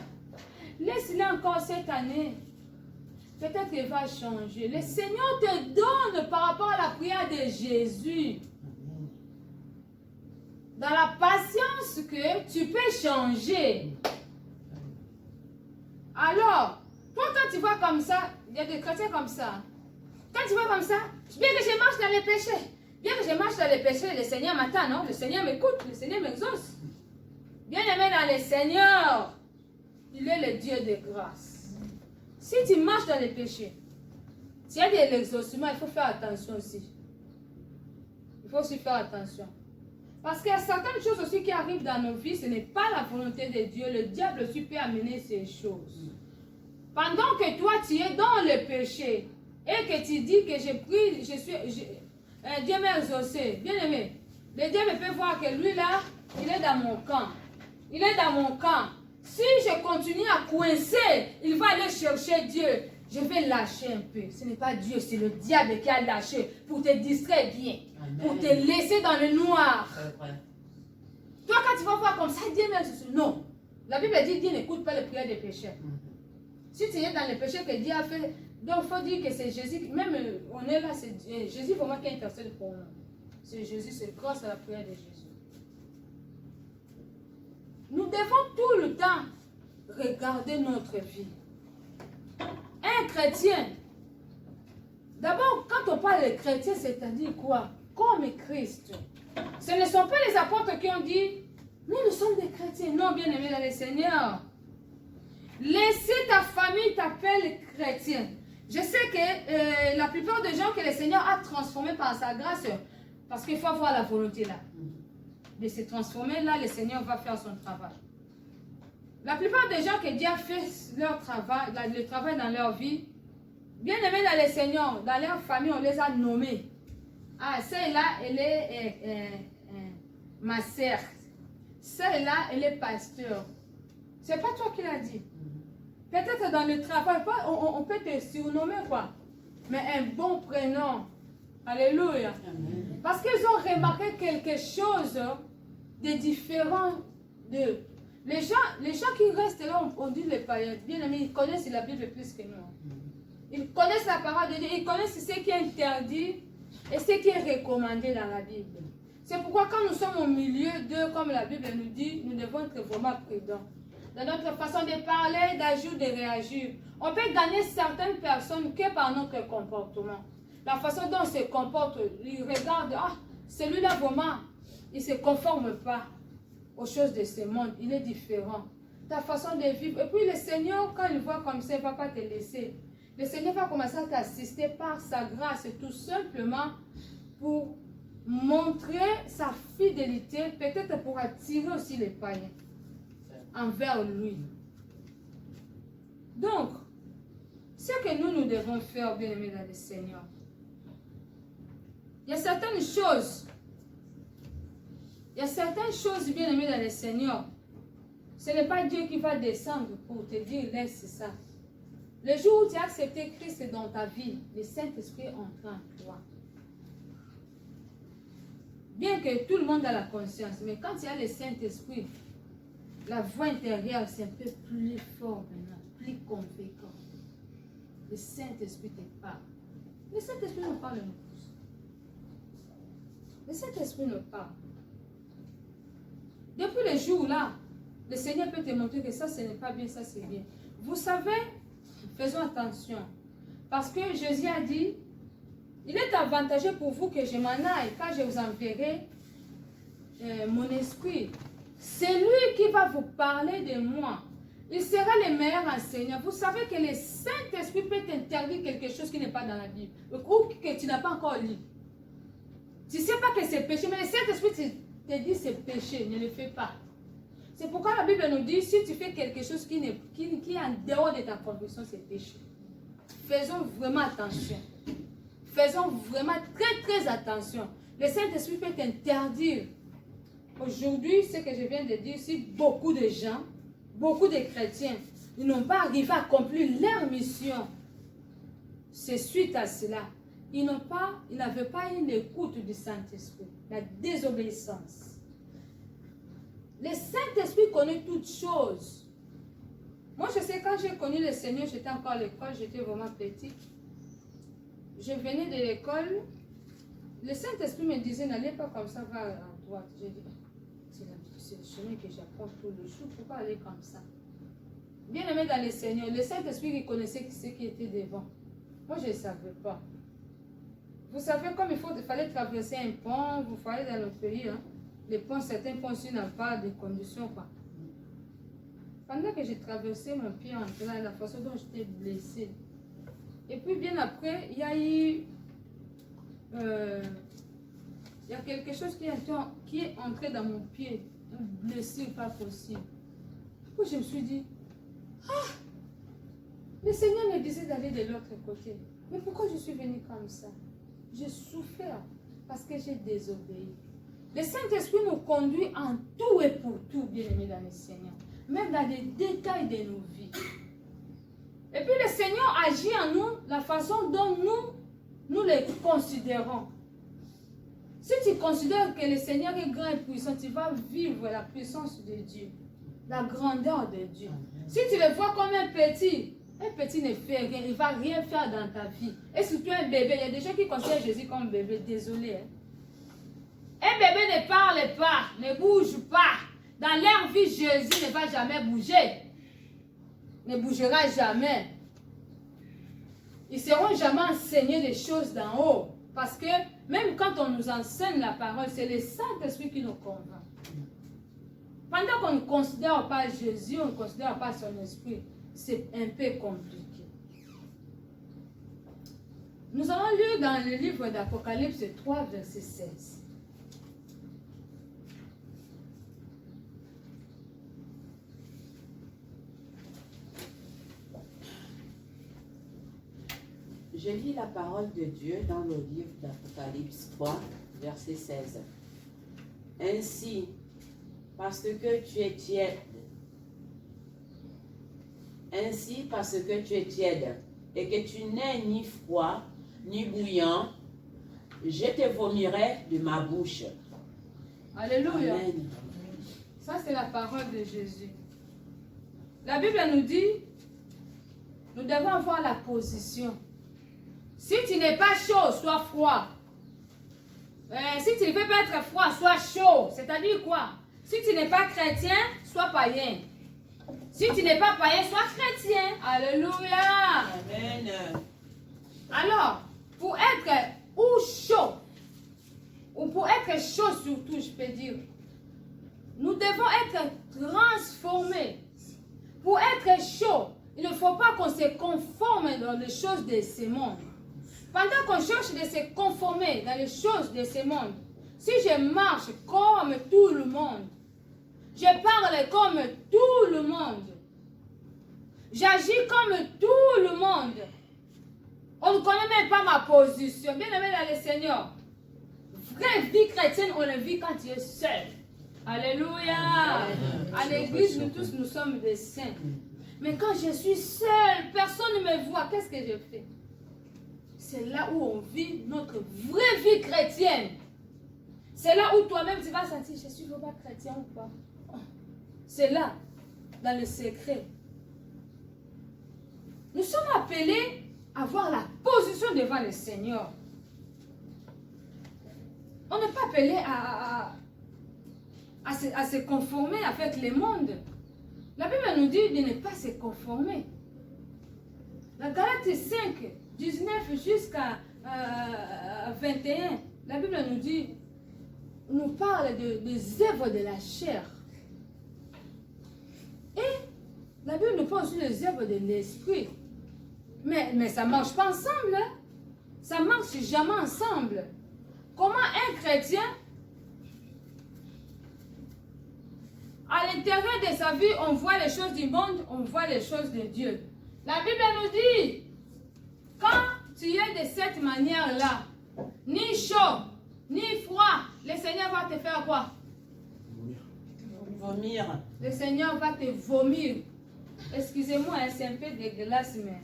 laisse-le encore cette année. Peut-être qu'il va changer. Le Seigneur te donne par rapport à la prière de Jésus. Dans la patience que tu peux changer. Alors, toi quand tu vois comme ça, il y a des chrétiens comme ça. Quand tu vois comme ça, bien que je marche dans les péchés, bien que je marche dans les péchés, le Seigneur m'attend, non? Le Seigneur m'écoute, le Seigneur m'exauce. Bien aimé dans le Seigneur, il est le Dieu de grâce. Si tu marches dans les péchés, s'il y a de l'exaucement, il faut faire attention aussi. Il faut aussi faire attention. Parce qu'il y a certaines choses aussi qui arrivent dans nos vies, ce n'est pas la volonté de Dieu. Le diable aussi peut amener ces choses. Pendant que toi, tu es dans le péché, et que tu dis que j'ai pris, Dieu m'a exaucé. Bien aimé, le diable peut voir que lui là, il est dans mon camp. Il est dans mon camp. Si je continue à coincer, il va aller chercher Dieu. Je vais lâcher un peu. Ce n'est pas Dieu, c'est le diable qui a lâché pour te distraire bien. Amen. Pour te laisser dans le noir. Toi, quand tu vas voir comme ça, Dieu m'a exaucé. Non. La Bible dit, Dieu n'écoute pas les prières des pécheurs. Si tu es dans les péchés que Dieu a fait, donc il faut dire que c'est Jésus, même on est là, c'est Jésus vraiment qui intercède pour nous. C'est Jésus, c'est grâce à la prière de Jésus. Nous devons tout le temps regarder notre vie. Un chrétien, d'abord quand on parle de chrétien, c'est-à-dire quoi? Comme Christ. Ce ne sont pas les apôtres qui ont dit, nous sommes des chrétiens. Non, bien aimés dans le Seigneur. Laissez ta famille t'appeler chrétien. Je sais que la plupart des gens que le Seigneur a transformés par sa grâce, parce qu'il faut avoir la volonté là, de se transformer là, le Seigneur va faire son travail. La plupart des gens que Dieu a fait leur travail, le travail dans leur vie, bien aimés dans le Seigneur, dans leur famille, on les a nommés. Ah, celle-là, elle est ma sœur. Celle-là, elle est pasteur. C'est pas toi qui l'as dit. Peut-être dans le travail, on peut te surnommer quoi. Mais un bon prénom. Alléluia. Amen. Parce qu'ils ont remarqué quelque chose de différent d'eux. Les gens qui restent là, on dit les païens, bien aimés, ils connaissent la Bible plus que nous. Ils connaissent la parole de Dieu, ils connaissent ce qui est interdit et ce qui est recommandé dans la Bible. C'est pourquoi quand nous sommes au milieu d'eux, comme la Bible nous dit, nous devons être vraiment prudents. Dans notre façon de parler, d'agir, de réagir. On peut gagner certaines personnes que par notre comportement. La façon dont on se comporte, ils regardent, ah, celui-là vraiment, il ne se conforme pas aux choses de ce monde, il est différent. ta façon de vivre. Et puis le Seigneur, quand il voit comme ça, il ne va pas te laisser. Le Seigneur va commencer à t'assister par sa grâce, tout simplement pour montrer sa fidélité, peut-être pour attirer aussi les païens envers lui. Donc, ce que nous devons faire, bien aimés dans le Seigneur, il y a certaines choses, bien aimés dans le Seigneur, ce n'est pas Dieu qui va descendre pour te dire laisse ça. Le jour où tu as accepté Christ dans ta vie, le Saint-Esprit entre en toi. Bien que tout le monde a la conscience, mais quand il y a le Saint-Esprit, la voix intérieure, c'est un peu plus fort maintenant, plus convaincant. Le Saint-Esprit te parle. Le Saint-Esprit nous parle nous tous. Le Saint-Esprit nous parle. Depuis le jour là, le Seigneur peut te montrer que ça, ce n'est pas bien, ça, c'est bien. Vous savez, faisons attention. Parce que Jésus a dit, il est avantageux pour vous que je m'en aille, quand je vous enverrai mon esprit. C'est lui qui va vous parler de moi. Il sera le meilleur enseignant. Vous savez que le Saint-Esprit peut t'interdire quelque chose qui n'est pas dans la Bible, ou que tu n'as pas encore lu. Tu ne sais pas que c'est péché, mais le Saint-Esprit te dit c'est péché, ne le fais pas. C'est pourquoi la Bible nous dit, si tu fais quelque chose qui est en dehors de ta conviction, c'est péché. Faisons vraiment attention. Faisons vraiment très très attention. Le Saint-Esprit peut t'interdire. Aujourd'hui, ce que je viens de dire, si beaucoup de gens, beaucoup de chrétiens, ils n'ont pas arrivé à accomplir leur mission, c'est suite à cela. Ils n'avaient pas une écoute du Saint-Esprit, la désobéissance. Le Saint-Esprit connaît toutes choses. Moi, je sais, quand j'ai connu le Seigneur, j'étais encore à l'école, j'étais vraiment petite. Je venais de l'école, le Saint-Esprit me disait, n'allez pas comme ça, va à droite. J'ai dit, c'est le chemin que j'apprends tout le jour, pourquoi aller comme ça? Bien aimé dans le Seigneur, le Saint-Esprit connaissait ce qui était devant. Moi, je ne savais pas. Vous savez, comme il fallait traverser un pont, vous voyez dans notre pays, hein, les ponts, certains ponts aussi n'ont pas de conditions, quoi. Pendant que j'ai traversé mon pied en train, la façon dont j'étais blessée. Et puis bien après, il y a eu quelque chose qui est entré dans mon pied, une blessure pas possible. Puis je me suis dit, ah, le Seigneur me disait d'aller de l'autre côté. Mais pourquoi je suis venue comme ça? J'ai souffert parce que j'ai désobéi. Le Saint-Esprit nous conduit en tout et pour tout, bien-aimés dans le Seigneur. Même dans les détails de nos vies. Et puis le Seigneur agit en nous la façon dont nous les considérons. Si tu considères que le Seigneur est grand et puissant, tu vas vivre la puissance de Dieu, la grandeur de Dieu. Si tu le vois comme un petit ne fait rien, il ne va rien faire dans ta vie. Et surtout un bébé, il y a des gens qui considèrent Jésus comme un bébé, désolé. Hein? Un bébé ne parle pas, ne bouge pas. Dans leur vie, Jésus ne va jamais bouger. Ne bougera jamais. Ils ne seront jamais enseignés des choses d'en haut. Parce que même quand on nous enseigne la parole, c'est le Saint-Esprit qui nous convainc. Pendant qu'on ne considère pas Jésus, on ne considère pas son esprit, c'est un peu compliqué. Nous avons lu dans le livre d'Apocalypse 3, verset 16. Je lis la parole de Dieu dans le livre d'Apocalypse 3, verset 16. Ainsi, parce que tu es tiède, et que tu n'es ni froid, ni bouillant, je te vomirai de ma bouche. Alléluia. Amen. Ça, c'est la parole de Jésus. La Bible nous dit, nous devons avoir la position. Si tu n'es pas chaud, sois froid. Si tu ne veux pas être froid, sois chaud. C'est-à-dire quoi? Si tu n'es pas chrétien, sois païen. Si tu n'es pas païen, sois chrétien. Alléluia. Amen. Alors, pour être ou chaud, ou pour être chaud surtout, je peux dire, nous devons être transformés Pour être chaud, il ne faut pas qu'on se conforme dans les choses de ce monde. Pendant qu'on cherche de se conformer dans les choses de ce monde, si je marche comme tout le monde, je parle comme tout le monde, j'agis comme tout le monde, on ne connaît même pas ma position. Bien aimé dans le Seigneur, vraie vie chrétienne, on la vit quand tu es seul. Alléluia. À l'église, nous tous, nous sommes des saints. Mais quand je suis seule, personne ne me voit. Qu'est-ce que je fais? C'est là où on vit notre vraie vie chrétienne. C'est là où toi-même tu vas sentir, je suis vraiment chrétien ou pas. C'est là, dans le secret. Nous sommes appelés à avoir la position devant le Seigneur. On n'est pas appelé à se conformer avec le monde. La Bible nous dit de ne pas se conformer. La Galates 5, 19 jusqu'à 21, la Bible nous parle des œuvres de la chair. Et la Bible nous parle aussi des œuvres de l'esprit. Mais ça ne marche pas ensemble. Hein? Ça ne marche jamais ensemble. Comment un chrétien, à l'intérieur de sa vie, on voit les choses du monde, on voit les choses de Dieu. La Bible nous dit, quand tu es de cette manière-là, ni chaud, ni froid, le Seigneur va te faire quoi? Vomir. Le Seigneur va te vomir. Excusez-moi, hein, c'est un peu dégueulasse, mais...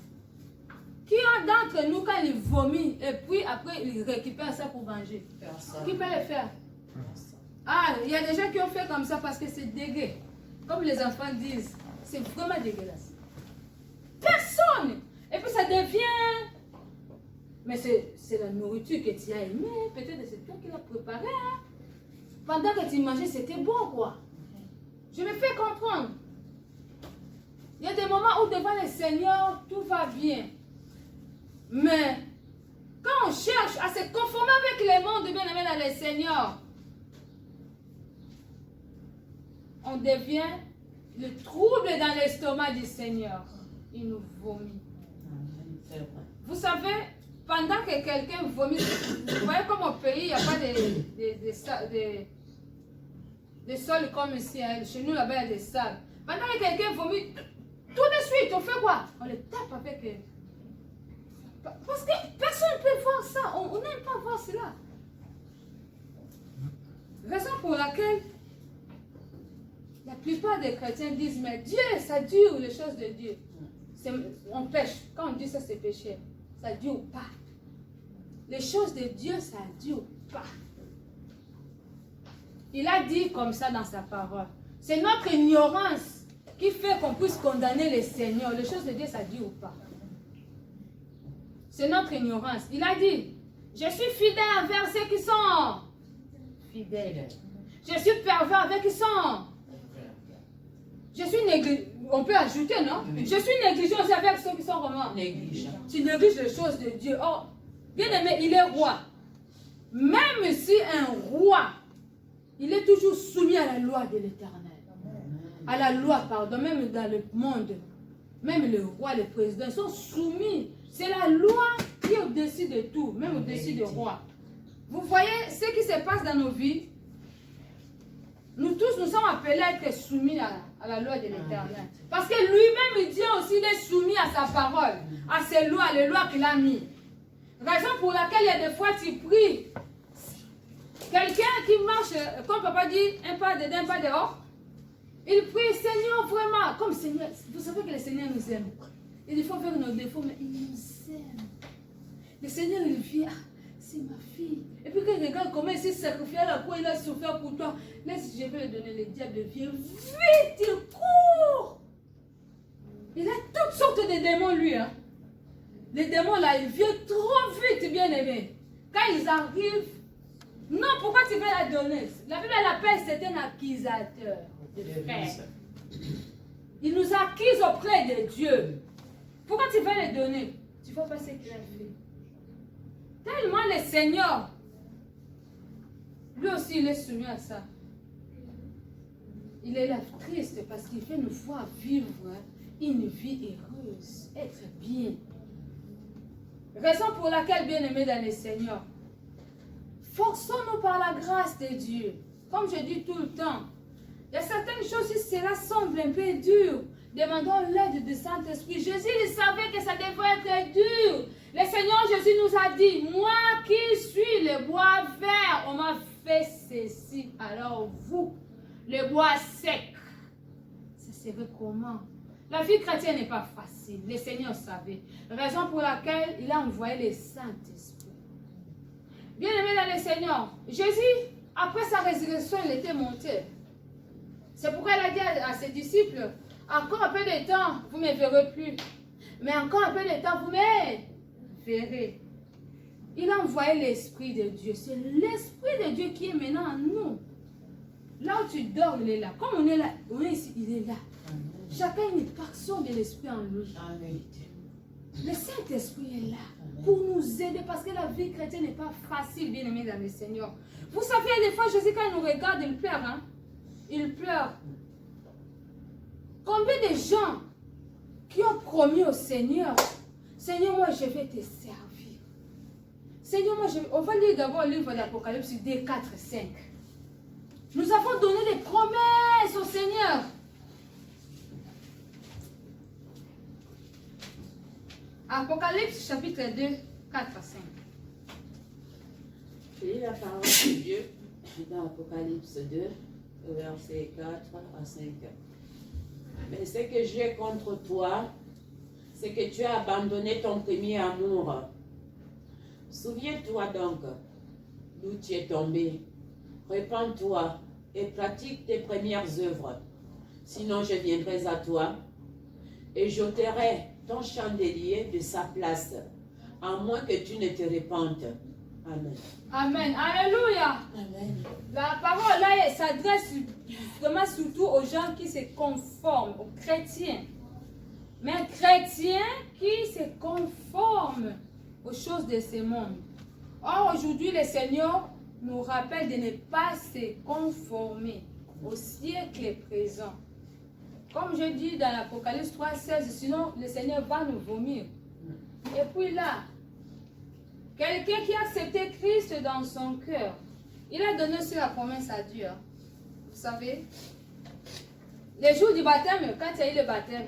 Qui a d'entre nous quand il vomit et puis après il récupère ça pour manger? Personne. Qui peut le faire? Ah, il y a des gens qui ont fait comme ça parce que c'est dégueu. Comme les enfants disent, c'est vraiment dégueulasse. Personne! Et puis ça devient... Mais c'est la nourriture que tu as aimée. Peut-être c'est toi qui l'as préparée. Hein? Pendant que tu mangeais, c'était bon, quoi. Je me fais comprendre. Il y a des moments où devant le Seigneur, tout va bien. Mais quand on cherche à se conformer avec les mondes bien aimés dans le Seigneur, on devient le trouble dans l'estomac du Seigneur. Il nous vomit. Vous savez, pendant que quelqu'un vomit, vous voyez comme au pays, il n'y a pas de sol comme ici. Hein. Chez nous, là-bas, il y a des salles. Pendant que quelqu'un vomit, tout de suite, on fait quoi? On le tape avec... Parce que personne ne peut voir ça. On n'aime pas voir cela. Raison pour laquelle la plupart des chrétiens disent, mais Dieu, ça dure les choses de Dieu. On pêche. Quand on dit ça, c'est péché. Ça dure pas. Les choses de Dieu, ça dure pas. Il a dit comme ça dans sa parole. C'est notre ignorance qui fait qu'on puisse condamner le Seigneur. Les choses de Dieu, ça dure pas. C'est notre ignorance. Il a dit, je suis fidèle envers ceux qui sont fidèles. Je suis pervers avec ceux qui sont. Je suis négligent. On peut ajouter, non? Oui. Je suis négligent aussi avec ceux qui sont vraiment négligents. Tu négliges les choses de Dieu. Oh, bien aimé, il est roi. Même si un roi, il est toujours soumis à la loi de l'Éternel. À la loi, pardon, même dans le monde. Même le roi, le président, ils sont soumis. C'est la loi qui est au-dessus de tout, même au-dessus du roi. Vous voyez ce qui se passe dans nos vies? Nous tous, nous sommes appelés à être soumis à la loi de l'Éternel. Parce que lui-même, Dieu aussi, il est soumis à sa parole, à ses lois, les lois qu'il a mis. Raison pour laquelle il y a des fois tu pries. Quelqu'un qui marche, comme papa dit, un pas dedans, un pas dehors. Il prie, Seigneur, vraiment, comme Seigneur, vous savez que le Seigneur nous aime. Il faut faire nos défauts, mais il nous aime. Le Seigneur, il vient, c'est ma fille. Et puis quand il regarde comment il s'est sacrifié à la croix, il a souffert pour toi. Laisse, je vais le donner, le diable vient. Vite, il court. Il a toutes sortes de démons, lui. Hein. Les démons, là, ils viennent trop vite, bien aimé. Quand ils arrivent, non, pourquoi tu veux la donner? La Bible l'appelle, c'est un accusateur de frères. Il nous accuse auprès de Dieu. Pourquoi tu veux les donner? Tu ne vois pas ce qu'il a fait. Tellement le Seigneur, lui aussi, il est soumis à ça. Il est là triste parce qu'il fait nous voir vivre une vie heureuse, être bien. Raison pour laquelle, bien-aimés dans le Seigneur, forçons-nous par la grâce de Dieu. Comme je dis tout le temps, il y a certaines choses, si cela semble un peu dur, demandons l'aide du Saint-Esprit. Jésus, il savait que ça devait être dur. Le Seigneur Jésus nous a dit, moi qui suis le bois vert, on m'a fait ceci. Alors vous, le bois sec, ça serait comment? La vie chrétienne n'est pas facile. Le Seigneur savait. Raison pour laquelle il a envoyé le Saint-Esprit. Bien-aimé dans le Seigneur, Jésus, après sa résurrection, il était monté. C'est pourquoi il a dit à ses disciples, encore un peu de temps, vous ne me verrez plus. Mais encore un peu de temps, vous me verrez. Il a envoyé l'Esprit de Dieu. C'est l'Esprit de Dieu qui est maintenant en nous. Là où tu dors, il est là. Comme on est là, on est ici, il est là. Chacun a une portion de l'Esprit en lui. Le Saint-Esprit est là pour nous aider parce que la vie chrétienne n'est pas facile, bien aimé dans le Seigneur. Vous savez, des fois, Jésus, quand il nous regarde, il pleure. Hein? Il pleure. Combien de gens qui ont promis au Seigneur, Seigneur, moi, je vais te servir. Seigneur, moi, on va lire d'abord le livre d'Apocalypse 2, 4, 5. Nous avons donné des promesses au Seigneur. Apocalypse chapitre 2, 4 à 5. Je lis la parole de Dieu dans Apocalypse 2, versets 4 à 5. Mais ce que j'ai contre toi, c'est que tu as abandonné ton premier amour. Souviens-toi donc d'où tu es tombé. Répands-toi et pratique tes premières œuvres. Sinon, je viendrai à toi et j'ôterai ton chandelier de sa place, à moins que tu ne te répandes. Amen. Amen. Alléluia. Amen. La parole là, elle s'adresse vraiment surtout aux gens qui se conforment, aux chrétiens. Mais un chrétien qui se conforme aux choses de ce monde. Or, aujourd'hui, le Seigneur nous rappelle de ne pas se conformer au siècle présent. Comme je dis dans l'Apocalypse 3,16, sinon le Seigneur va nous vomir. Et puis là, quelqu'un qui a accepté Christ dans son cœur, il a donné aussi la promesse à Dieu. Vous savez, le jour du baptême, quand il y a eu le baptême,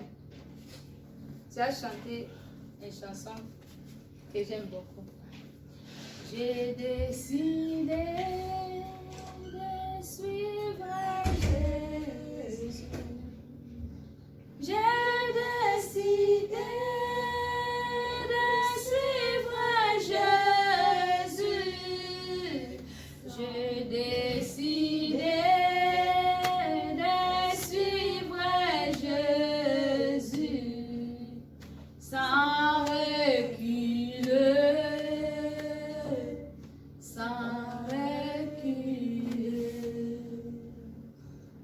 tu as chanté une chanson que j'aime beaucoup. J'ai décidé de suivre Jésus. J'ai décidé de suivre Jésus. J'ai décidé de suivre Jésus sans reculer, sans reculer.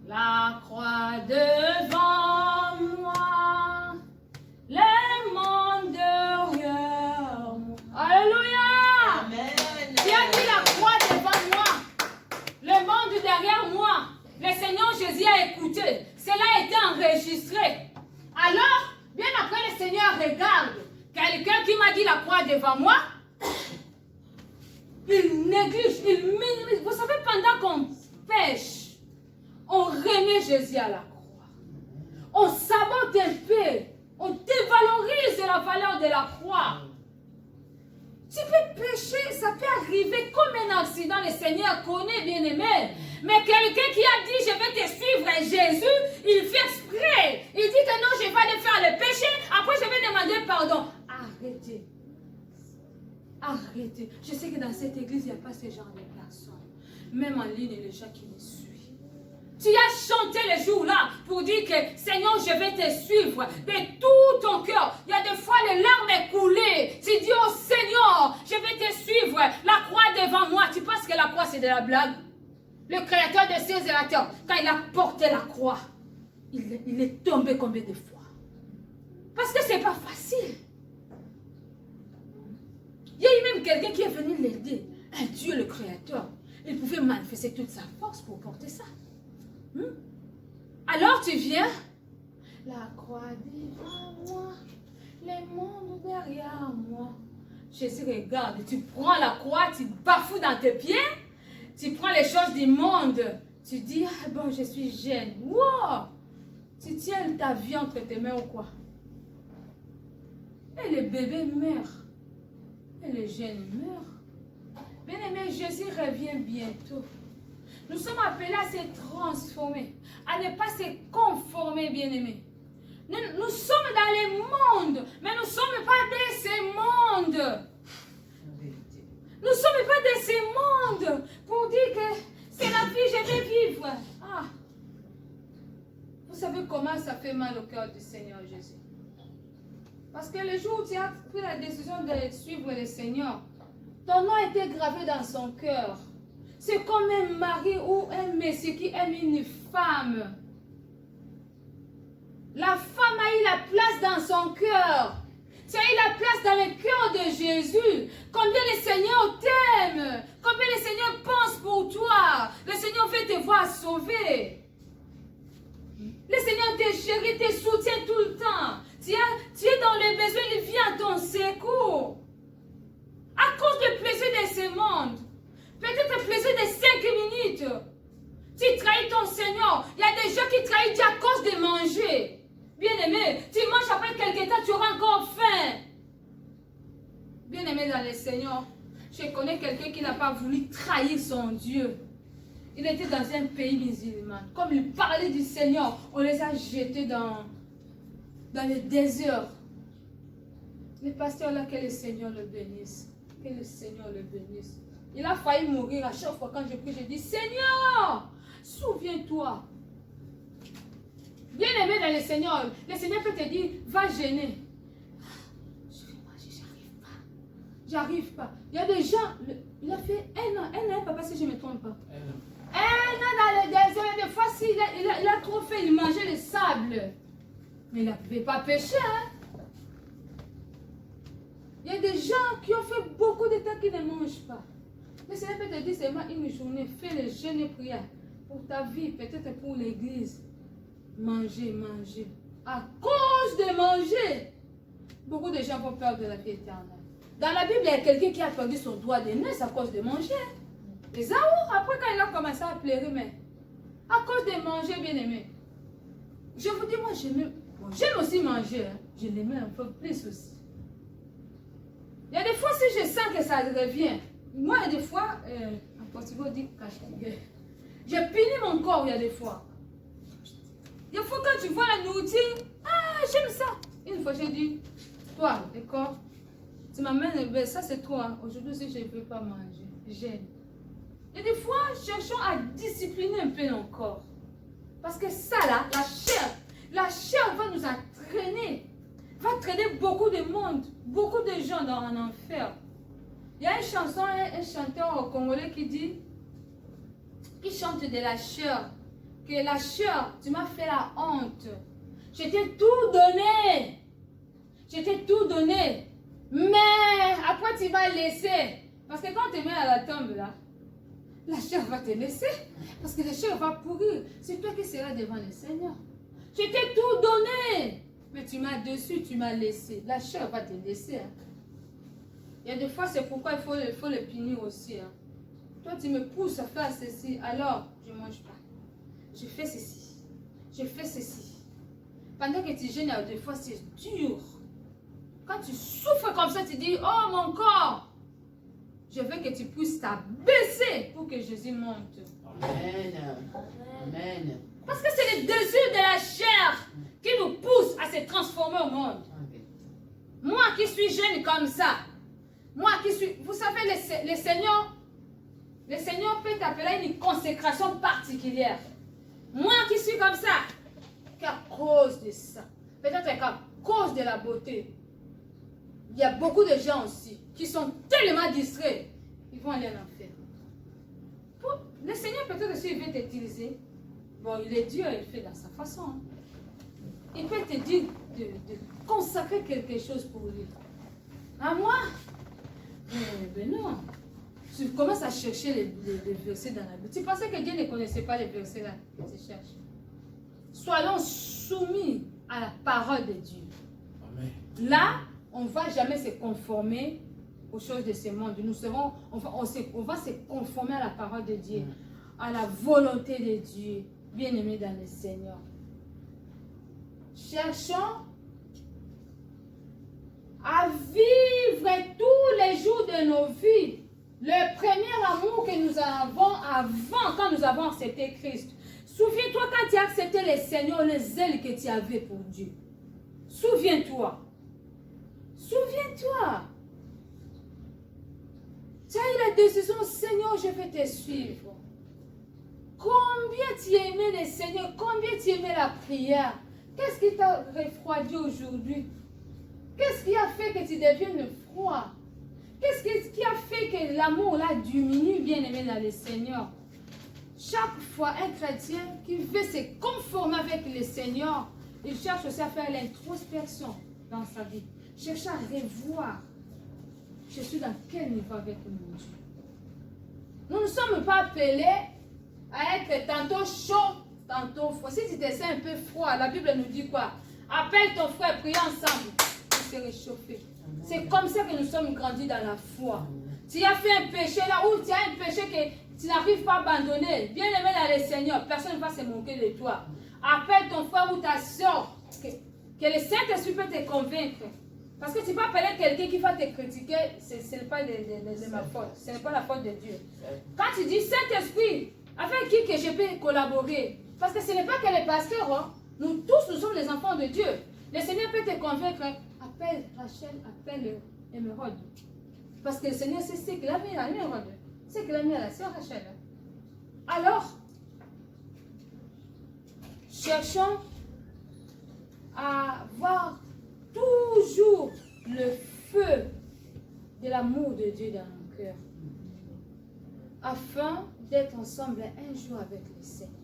La croix devant Jésus a écouté, cela a été enregistré. Alors, bien après le Seigneur regarde, quelqu'un qui m'a dit la croix devant moi, il néglige, il minimise. Vous savez, pendant qu'on pêche, on remet Jésus à la croix. On sabote un peu, on dévalorise la valeur de la croix. Tu peux pécher, ça peut arriver comme un accident, le Seigneur connaît, bien aimé. Mais quelqu'un qui a dit, je vais te suivre, Jésus, il fait exprès. Il dit que non, je vais aller faire le péché, après je vais demander pardon. Arrêtez. Arrêtez. Je sais que dans cette église, il n'y a pas ce genre de personnes. Même en ligne, les gens qui me suivent. Tu as chanté le jour-là pour dire que Seigneur, je vais te suivre de tout ton cœur. Il y a des fois les larmes coulées. Tu dis, oh Seigneur, je vais te suivre. La croix devant moi. Tu penses que la croix c'est de la blague? Le créateur des cieux et la terre, quand il a porté la croix, il est tombé combien de fois? Parce que ce n'est pas facile. Il y a eu même quelqu'un qui est venu l'aider. Un Dieu, le créateur. Il pouvait manifester toute sa force pour porter ça. Alors tu viens, la croix devant moi, les mondes derrière moi. Jésus regarde, tu prends la croix, tu bafoues dans tes pieds, tu prends les choses du monde, tu dis, ah bon, je suis jeune. Wow! Tu tiens ta vie entre tes mains ou quoi? Et le bébé meurt. Et le jeune meurt. Bien-aimé, Jésus revient bientôt. Nous sommes appelés à se transformer, à ne pas se conformer, bien-aimé. Nous sommes dans le monde, mais nous ne sommes pas de ce monde. Nous ne sommes pas de ce monde pour dire que c'est la vie, je vais vivre. Ah. Vous savez comment ça fait mal au cœur du Seigneur Jésus? Parce que le jour où tu as pris la décision de suivre le Seigneur, ton nom a été gravé dans son cœur. C'est comme un mari ou un monsieur qui aime une femme. La femme a eu la place dans son cœur. Tu as eu la place dans le cœur de Jésus. Combien le Seigneur t'aime. Combien le Seigneur pense pour toi. Le Seigneur veut te voir sauvé. Le Seigneur te chérit, te soutient tout le temps. Tu es dans le besoin, il vient à ton secours. À cause du plaisir de ce monde. Peut-être le plaisir de 5 minutes. Tu trahis ton Seigneur. Il y a des gens qui trahissent Dieu à cause de manger. Bien-aimé, tu manges après quelques temps, tu auras encore faim. Bien-aimé dans le Seigneur, je connais quelqu'un qui n'a pas voulu trahir son Dieu. Il était dans un pays musulman. Comme il parlait du Seigneur, on les a jetés dans le désert. Le pasteur là, que le Seigneur le bénisse. Que le Seigneur le bénisse. Il a failli mourir à chaque fois quand je prie, je dis, Seigneur, souviens-toi. Bien-aimé dans le Seigneur peut te dire, va jeûner. Je vais manger, j'arrive pas. Il y a des gens, il a fait un an, papa, si je ne me trompe pas. Un an dans le désert, des fois, il a trop fait, il mangeait le sable. Mais il ne pouvait pas pécher, hein. Il y a des gens qui ont fait beaucoup de temps qui ne mangent pas. Le Seigneur peut te dire seulement une journée, fais le jeûne et prière pour ta vie, peut-être pour l'église. Manger. À cause de manger, beaucoup de gens vont perdre la vie éternelle. Dans la Bible, il y a quelqu'un qui a perdu son doigt de nez à cause de manger. Esaü, après quand il a commencé à pleurer, mais à cause de manger, bien aimé. Je vous dis, moi j'aime aussi manger. Hein. Je l'aimais un peu plus aussi. Il y a des fois, si je sens que ça revient, moi, il y a des fois, en portugais, on dit cache-gueule. Je punis mon corps, il y a des fois. Des fois, quand tu vois la nourriture, ah, j'aime ça. Une fois, j'ai dit, toi, d'accord, tu m'amènes, ça c'est toi. Aujourd'hui, si je ne peux pas manger, j'aime. Et des fois, cherchons à discipliner un peu nos corps. Parce que ça, là, la chair va nous entraîner. Va traîner beaucoup de monde, beaucoup de gens dans un enfer. Il y a une chanson, un chanteur congolais qui chante de la chair. Que la chair, tu m'as fait la honte. Je t'ai tout donné. Je t'ai tout donné. Mais après, tu vas laisser. Parce que quand tu mets à la tombe, là, la chair va te laisser. Parce que la chair va pourrir. C'est toi qui seras devant le Seigneur. Je t'ai tout donné. Mais tu m'as dessus, tu m'as laissé. La chair va te laisser. Hein. Il y a des fois, c'est pourquoi il faut le punir aussi. Hein. Toi, tu me pousses à faire ceci. Alors, je ne mange pas. Je fais ceci. Je fais ceci. Pendant que tu jeûnes, des fois, c'est dur. Quand tu souffres comme ça, tu dis, oh mon corps, je veux que tu puisses t'abaisser pour que Jésus monte. Amen. Amen. Parce que c'est le désir de la chair qui nous pousse à se transformer au monde. Moi qui suis jeune comme ça, moi qui suis... Vous savez, le Seigneur peut t'appeler à une consécration particulière. Moi qui suis comme ça, qu'à cause de ça, peut-être qu'à cause de la beauté, il y a beaucoup de gens aussi qui sont tellement distraits, ils vont aller en enfer. Le Seigneur peut-être aussi veut t'utiliser. Bon, il est Dieu, il fait dans sa façon. Il peut te dire de consacrer quelque chose pour lui. À moi? Ben non. Tu commences à chercher les versets dans la Bible. Tu pensais que Dieu ne connaissait pas les versets là que tu cherches. soyons soumis à la parole de Dieu. Amen. Là, on ne va jamais se conformer aux choses de ce monde. On va se conformer à la parole de Dieu, à la volonté de Dieu, bien-aimés dans le Seigneur. Cherchons à vivre tous les jours de nos vies le premier amour que nous avons avant, quand nous avons accepté Christ. Souviens-toi quand tu as accepté le Seigneur, le zèle que tu avais pour Dieu. Souviens-toi. Souviens-toi. Tu as eu la décision, Seigneur, je vais te suivre. Combien tu aimais le Seigneur, combien tu aimais la prière. Qu'est-ce qui t'a refroidi aujourd'hui? Qu'est-ce qui a fait que tu deviennes froid? Qu'est-ce qui a fait que l'amour là diminue, bien aimé dans le Seigneur? Chaque fois, un chrétien qui veut se conformer avec le Seigneur, il cherche aussi à faire l'introspection dans sa vie. Cherche à revoir. Je suis dans quel niveau avec mon Dieu? Nous ne sommes pas appelés à être tantôt chaud, tantôt froid. Si tu te sens un peu froid, la Bible nous dit quoi? Appelle ton frère, priez ensemble pour se réchauffer. C'est comme ça que nous sommes grandis dans la foi. Tu as fait un péché là, ou tu as un péché que tu n'arrives pas à abandonner, bien aimé dans le Seigneur, personne ne va se moquer de toi. Appelle ton frère ou ta soeur, que le Saint-Esprit peut te convaincre. Parce que tu peux appeler quelqu'un qui va te critiquer, ce n'est pas de ma faute, ce n'est pas la faute de Dieu. Quand tu dis Saint-Esprit, avec qui que je peux collaborer? Parce que ce n'est pas que les pasteurs, hein. Nous tous, nous sommes les enfants de Dieu. Le Seigneur peut te convaincre. Appelle Rachel, appelle Émeraude. Parce que le Seigneur sait ce qu'il a mis à Émeraude. C'est qu'il a mis à la sœur Rachel. Alors, cherchons à voir toujours le feu de l'amour de Dieu dans nos cœurs. Afin d'être ensemble un jour avec le Seigneur.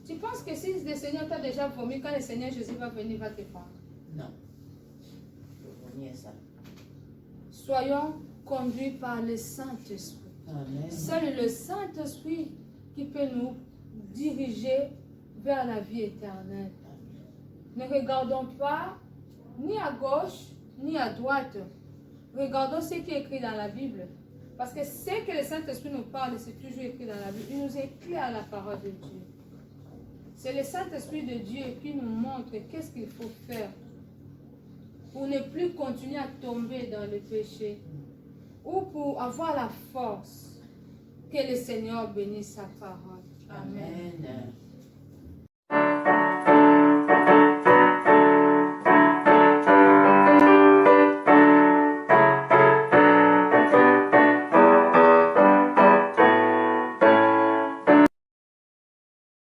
Tu penses que si le Seigneur t'a déjà vomi, quand le Seigneur Jésus va venir, il va te prendre? Non. Je ça. Soyons conduits par le Saint-Esprit. Amen. Seul le Saint-Esprit qui peut nous diriger vers la vie éternelle. Ne regardons pas ni à gauche ni à droite. Regardons ce qui est écrit dans la Bible. Parce que ce que le Saint-Esprit nous parle, c'est toujours écrit dans la Bible. Il nous éclaire la parole de Dieu. C'est le Saint-Esprit de Dieu qui nous montre qu'est-ce qu'il faut faire pour ne plus continuer à tomber dans le péché ou pour avoir la force. Que le Seigneur bénisse sa parole. Amen. Amen.